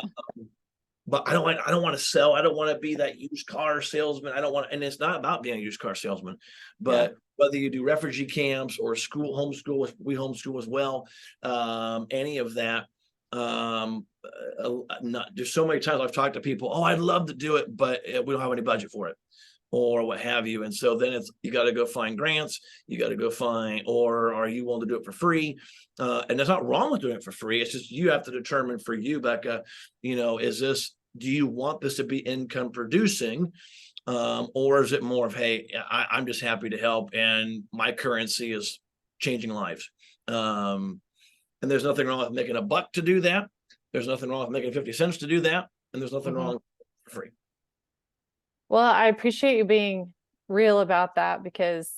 But I don't want to sell. I don't want to be that used car salesman. And it's not about being a used car salesman, but whether you do refugee camps or homeschool, we homeschool as well. Any of that. There's so many times I've talked to people, I'd love to do it, but we don't have any budget for it, or what have you. And so then you got to go find grants, or are you willing to do it for free? And there's not wrong with doing it for free. It's just, you have to determine for you, Becca, do you want this to be income producing? Or is it more of, hey, I'm just happy to help, and my currency is changing lives. And there's nothing wrong with making $1 to do that. There's nothing wrong with making 50 cents to do that. And there's nothing wrong for free. Well, I appreciate you being real about that, because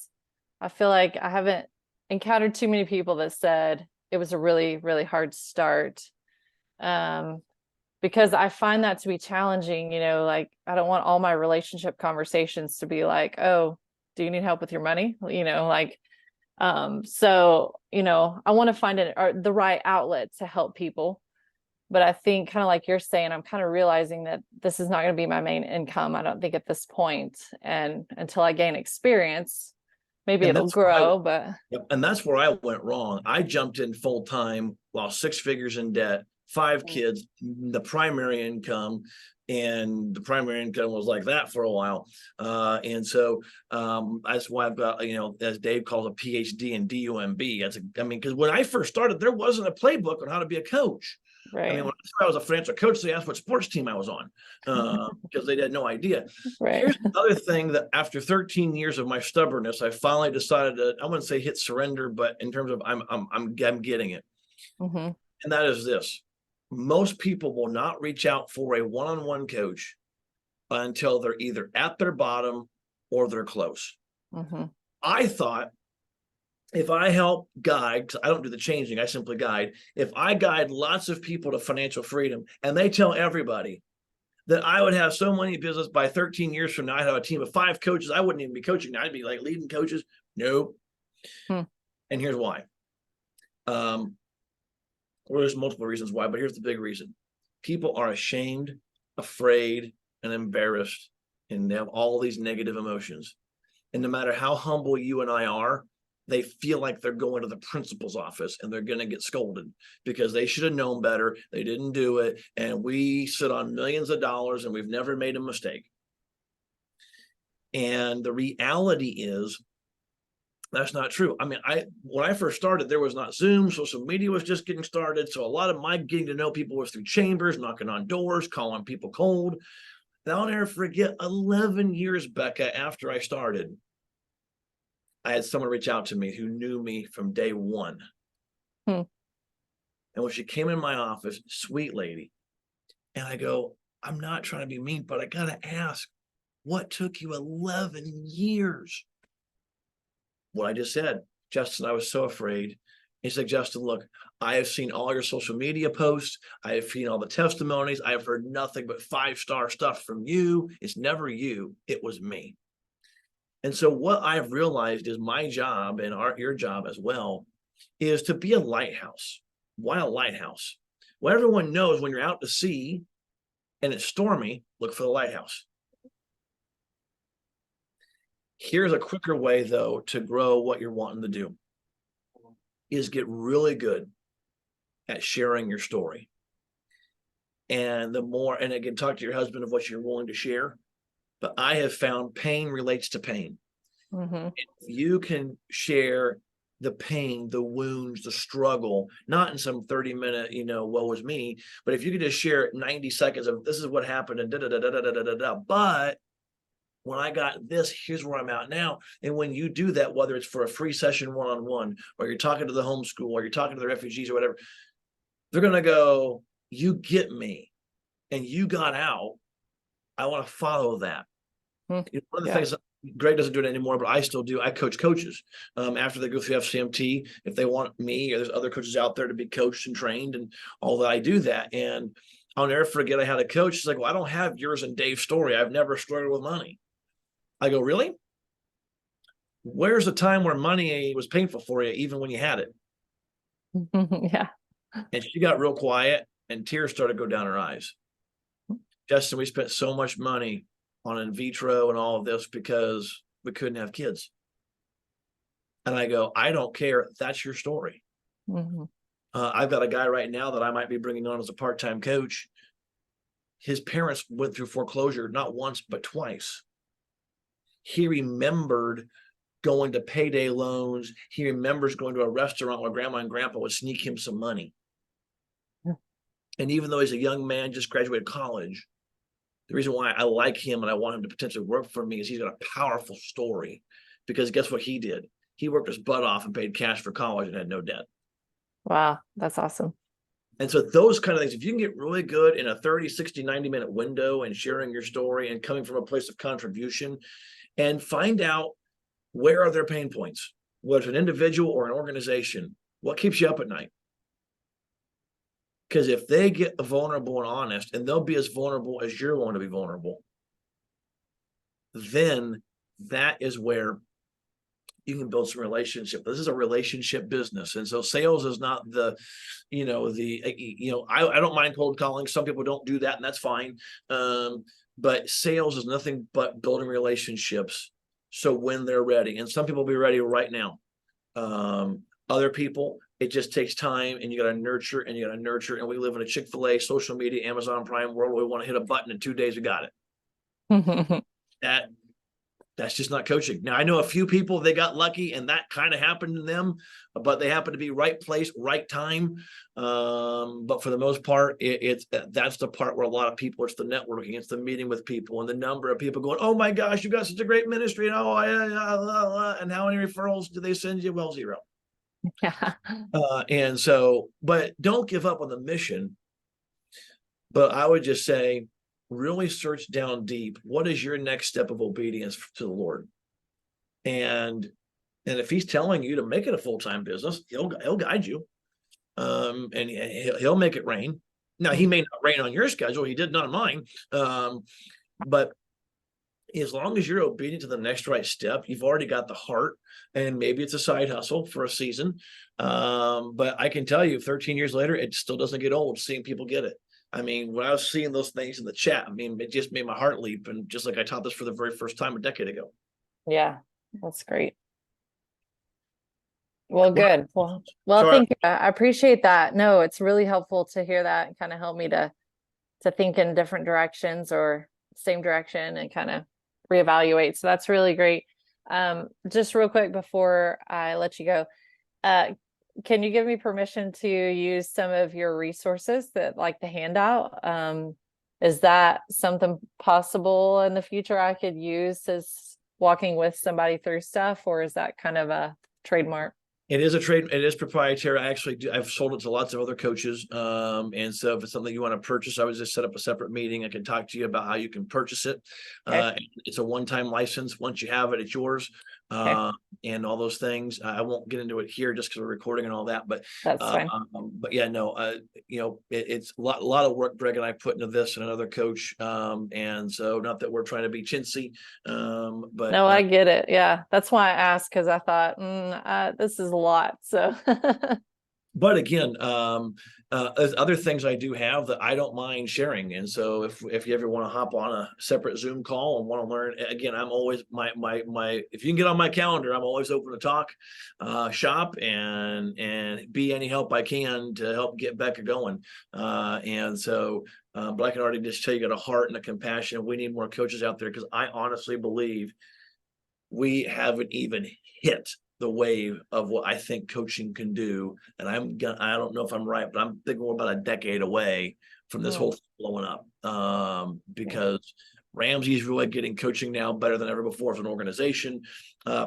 I feel like I haven't encountered too many people that said it was a really, really hard start. Because I find that to be challenging, like I don't want all my relationship conversations to be like, oh, do you need help with your money? So, I want to find the right outlet to help people. But I think, kind of like you're saying, I'm kind of realizing that this is not going to be my main income, I don't think, at this point. And until I gain experience, maybe it'll grow. And that's where I went wrong. I jumped in full time, lost 6 figures in debt, 5 kids, the primary income. And the primary income was like that for a while. And so that's why I've got, as Dave calls, a PhD in DUMB. Because when I first started, there wasn't a playbook on how to be a coach. Right. When I was a financial coach, they asked what sports team I was on, because they had no idea. Right. Here's another thing that after 13 years of my stubbornness, I finally decided to, I wouldn't say hit surrender, but in terms of I'm getting it. Mm-hmm. And that is this. Most people will not reach out for a one-on-one coach until they're either at their bottom or they're close. Mm-hmm. I thought, if I help guide, because I don't do the changing, I simply guide. If I guide lots of people to financial freedom, and they tell everybody that I would have so many business by 13 years from now, I'd have a team of 5 coaches. I wouldn't even be coaching. I'd be like leading coaches. Nope. And here's why. Well, there's multiple reasons why, but here's the big reason. People are ashamed, afraid, and embarrassed, and they have all these negative emotions. And no matter how humble you and I are, they feel like they're going to the principal's office and they're going to get scolded because they should have known better. They didn't do it. And we sit on millions of dollars and we've never made a mistake. And the reality is that's not true. I mean, when I first started, there was not Zoom. Social media was just getting started. So a lot of my getting to know people was through chambers, knocking on doors, calling people cold. And I'll never forget 11 years, Becca, after I started, I had someone reach out to me who knew me from day one. And when she came in my office, sweet lady, and I go, I'm not trying to be mean, but I got to ask, what took you 11 years? What I just said, Justin, I was so afraid. He said, Justin, look, I have seen all your social media posts. I have seen all the testimonies. I have heard nothing but 5-star stuff from you. It's never you. It was me. And so what I've realized is my job and your job as well is to be a lighthouse. Why a lighthouse? Well, everyone knows when you're out to sea and it's stormy, look for the lighthouse. Here's a quicker way, though, to grow what you're wanting to do is get really good at sharing your story. And the more, and again, talk to your husband of what you're willing to share. But I have found pain relates to pain. If you can share the pain, the wounds, the struggle, not in some 30-minute, woe is me, but if you could just share 90 seconds of this is what happened and da-da-da-da-da-da-da-da, but when I got this, here's where I'm at now. And when you do that, whether it's for a free session one-on-one, or you're talking to the homeschool, or you're talking to the refugees or whatever, they're going to go, you get me and you got out. I want to follow that. One of the things, Greg doesn't do it anymore, but I still do. I coach coaches after they go through FCMT. If they want me or there's other coaches out there to be coached and trained and all that, I do that. And I'll never forget I had a coach. She's like, well, I don't have yours and Dave's story. I've never struggled with money. I go, really? Where's the time where money was painful for you, even when you had it? Yeah. And she got real quiet and tears started to go down her eyes. Justin, we spent so much money on in vitro and all of this because we couldn't have kids. And I go, I don't care. That's your story. I've got a guy right now that I might be bringing on as a part-time coach. His parents went through foreclosure, not once, but twice. He remembered going to payday loans. He remembers going to a restaurant where grandma and grandpa would sneak him some money. And even though he's a young man, just graduated college, the reason why I like him and I want him to potentially work for me is he's got a powerful story. Because guess what he did? He worked his butt off and paid cash for college and had no debt. Wow, that's awesome. And so those kind of things, if you can get really good in a 30, 60, 90-minute window and sharing your story and coming from a place of contribution, and find out where are their pain points, whether it's an individual or an organization, what keeps you up at night? Because if they get vulnerable and honest, and they'll be as vulnerable as you're willing to be vulnerable, then that is where you can build some relationship. This is a relationship business. And so sales is not I don't mind cold calling. Some people don't do that, and that's fine. But sales is nothing but building relationships. So when they're ready, and some people will be ready right now. Other people, it just takes time, and you got to nurture and you got to nurture. And we live in a Chick-fil-A, social media, Amazon Prime world where we want to hit a button in 2 days, we got it. That's just not coaching. Now, I know a few people, they got lucky and that kind of happened to them, but they happen to be right place, right time. But for the most part, that's the part where a lot of people, it's the networking, it's the meeting with people and the number of people going, oh my gosh, you got such a great ministry. And and how many referrals do they send you? Well, 0. Yeah. And so, but don't give up on the mission. But I would just say, really search down deep. What is your next step of obedience to the Lord? And if he's telling you to make it a full-time business, he'll guide you. And he'll make it rain. Now, he may not rain on your schedule. He did not on mine. But as long as you're obedient to the next right step, you've already got the heart, and maybe it's a side hustle for a season. But I can tell you 13 years later, it still doesn't get old seeing people get it. I mean, when I was seeing those things in the chat, I mean, it just made my heart leap. And just like I taught this for the very first time a decade ago. Yeah, that's great. Well, good. Well, Sorry. thank you. I appreciate that. No, it's really helpful to hear that and kind of help me to think in different directions or same direction and kind of reevaluate. So that's really great. Just real quick before I let you go, can you give me permission to use some of your resources that like the handout? Is that something possible in the future I could use as walking with somebody through stuff, or is that kind of a trademark? It is a trade. It is proprietary. I actually do. I've sold it to lots of other coaches. And so if it's something you want to purchase, I would just set up a separate meeting. I can talk to you about how you can purchase it. Okay. It's a one-time license. Once you have it, it's yours. Okay. And all those things. I won't get into it here just because we're recording and all that. But That's fine. but yeah, no. It's a lot of work Greg and I put into this and another coach. And so not that we're trying to be chintzy, but No, I get it. Yeah, that's why I asked, because I thought this is a lot. So but again, there's other things I do have that I don't mind sharing. And so if you ever want to hop on a separate Zoom call and want to learn, again, I'm always if you can get on my calendar, I'm always open to talk, shop, and be any help I can to help get Becca going. And so, but I can already just tell you got a heart and a compassion. We need more coaches out there, because I honestly believe we haven't even hit the wave of what I think coaching can do. And I don't know if I'm right, but I'm thinking we're about a decade away from this whole thing blowing up. Because Ramsey's really getting coaching now better than ever before as an organization.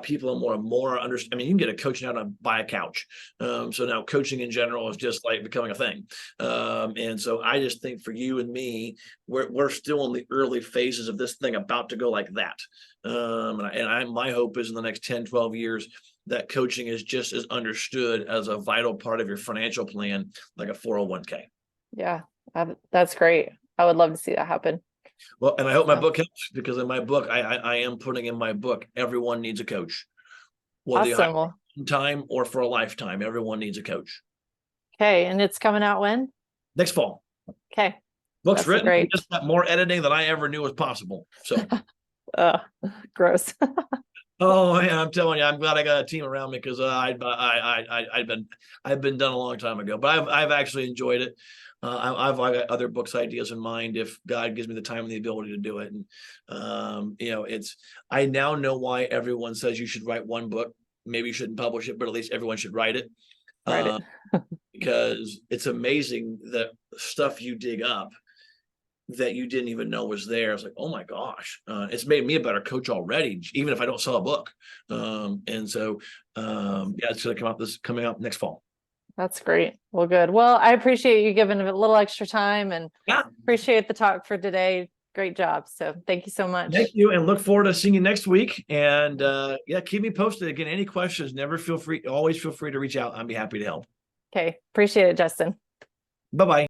People are more and more understand. I mean, you can get a coach now to buy a couch. So now coaching in general is just like becoming a thing. And so I just think for you and me, we're still in the early phases of this thing about to go like that. My hope is in the next 10, 12 years, that coaching is just as understood as a vital part of your financial plan, like a 401k. yeah, that's great. I would love to see that happen. Well, and I hope my book helps, because in my book, I am putting in my book, everyone needs a coach. Whether you hire Awesome. one time or for a lifetime, everyone needs a coach. Okay, and it's coming out when? Next fall. Okay. Book's That's written. great. We just got more editing than I ever knew was possible. So, Gross. oh yeah, I'm telling you, I'm glad I got a team around me, because I've been done a long time ago. But I've actually enjoyed it. I've got other books ideas in mind if God gives me the time and the ability to do it. And I now know why everyone says you should write one book. Maybe you shouldn't publish it, but at least everyone should write it. Write it. Because it's amazing that stuff you dig up that you didn't even know was there. I was like, oh my gosh, it's made me a better coach already, even if I don't sell a book. It's going to coming out next fall. That's great. Well, good. Well, I appreciate you giving a little extra time, and appreciate the talk for today. Great job. So thank you so much. Thank you, and look forward to seeing you next week. And keep me posted. Again, any questions, always feel free to reach out. I'd be happy to help. Okay. Appreciate it, Justin. Bye-bye.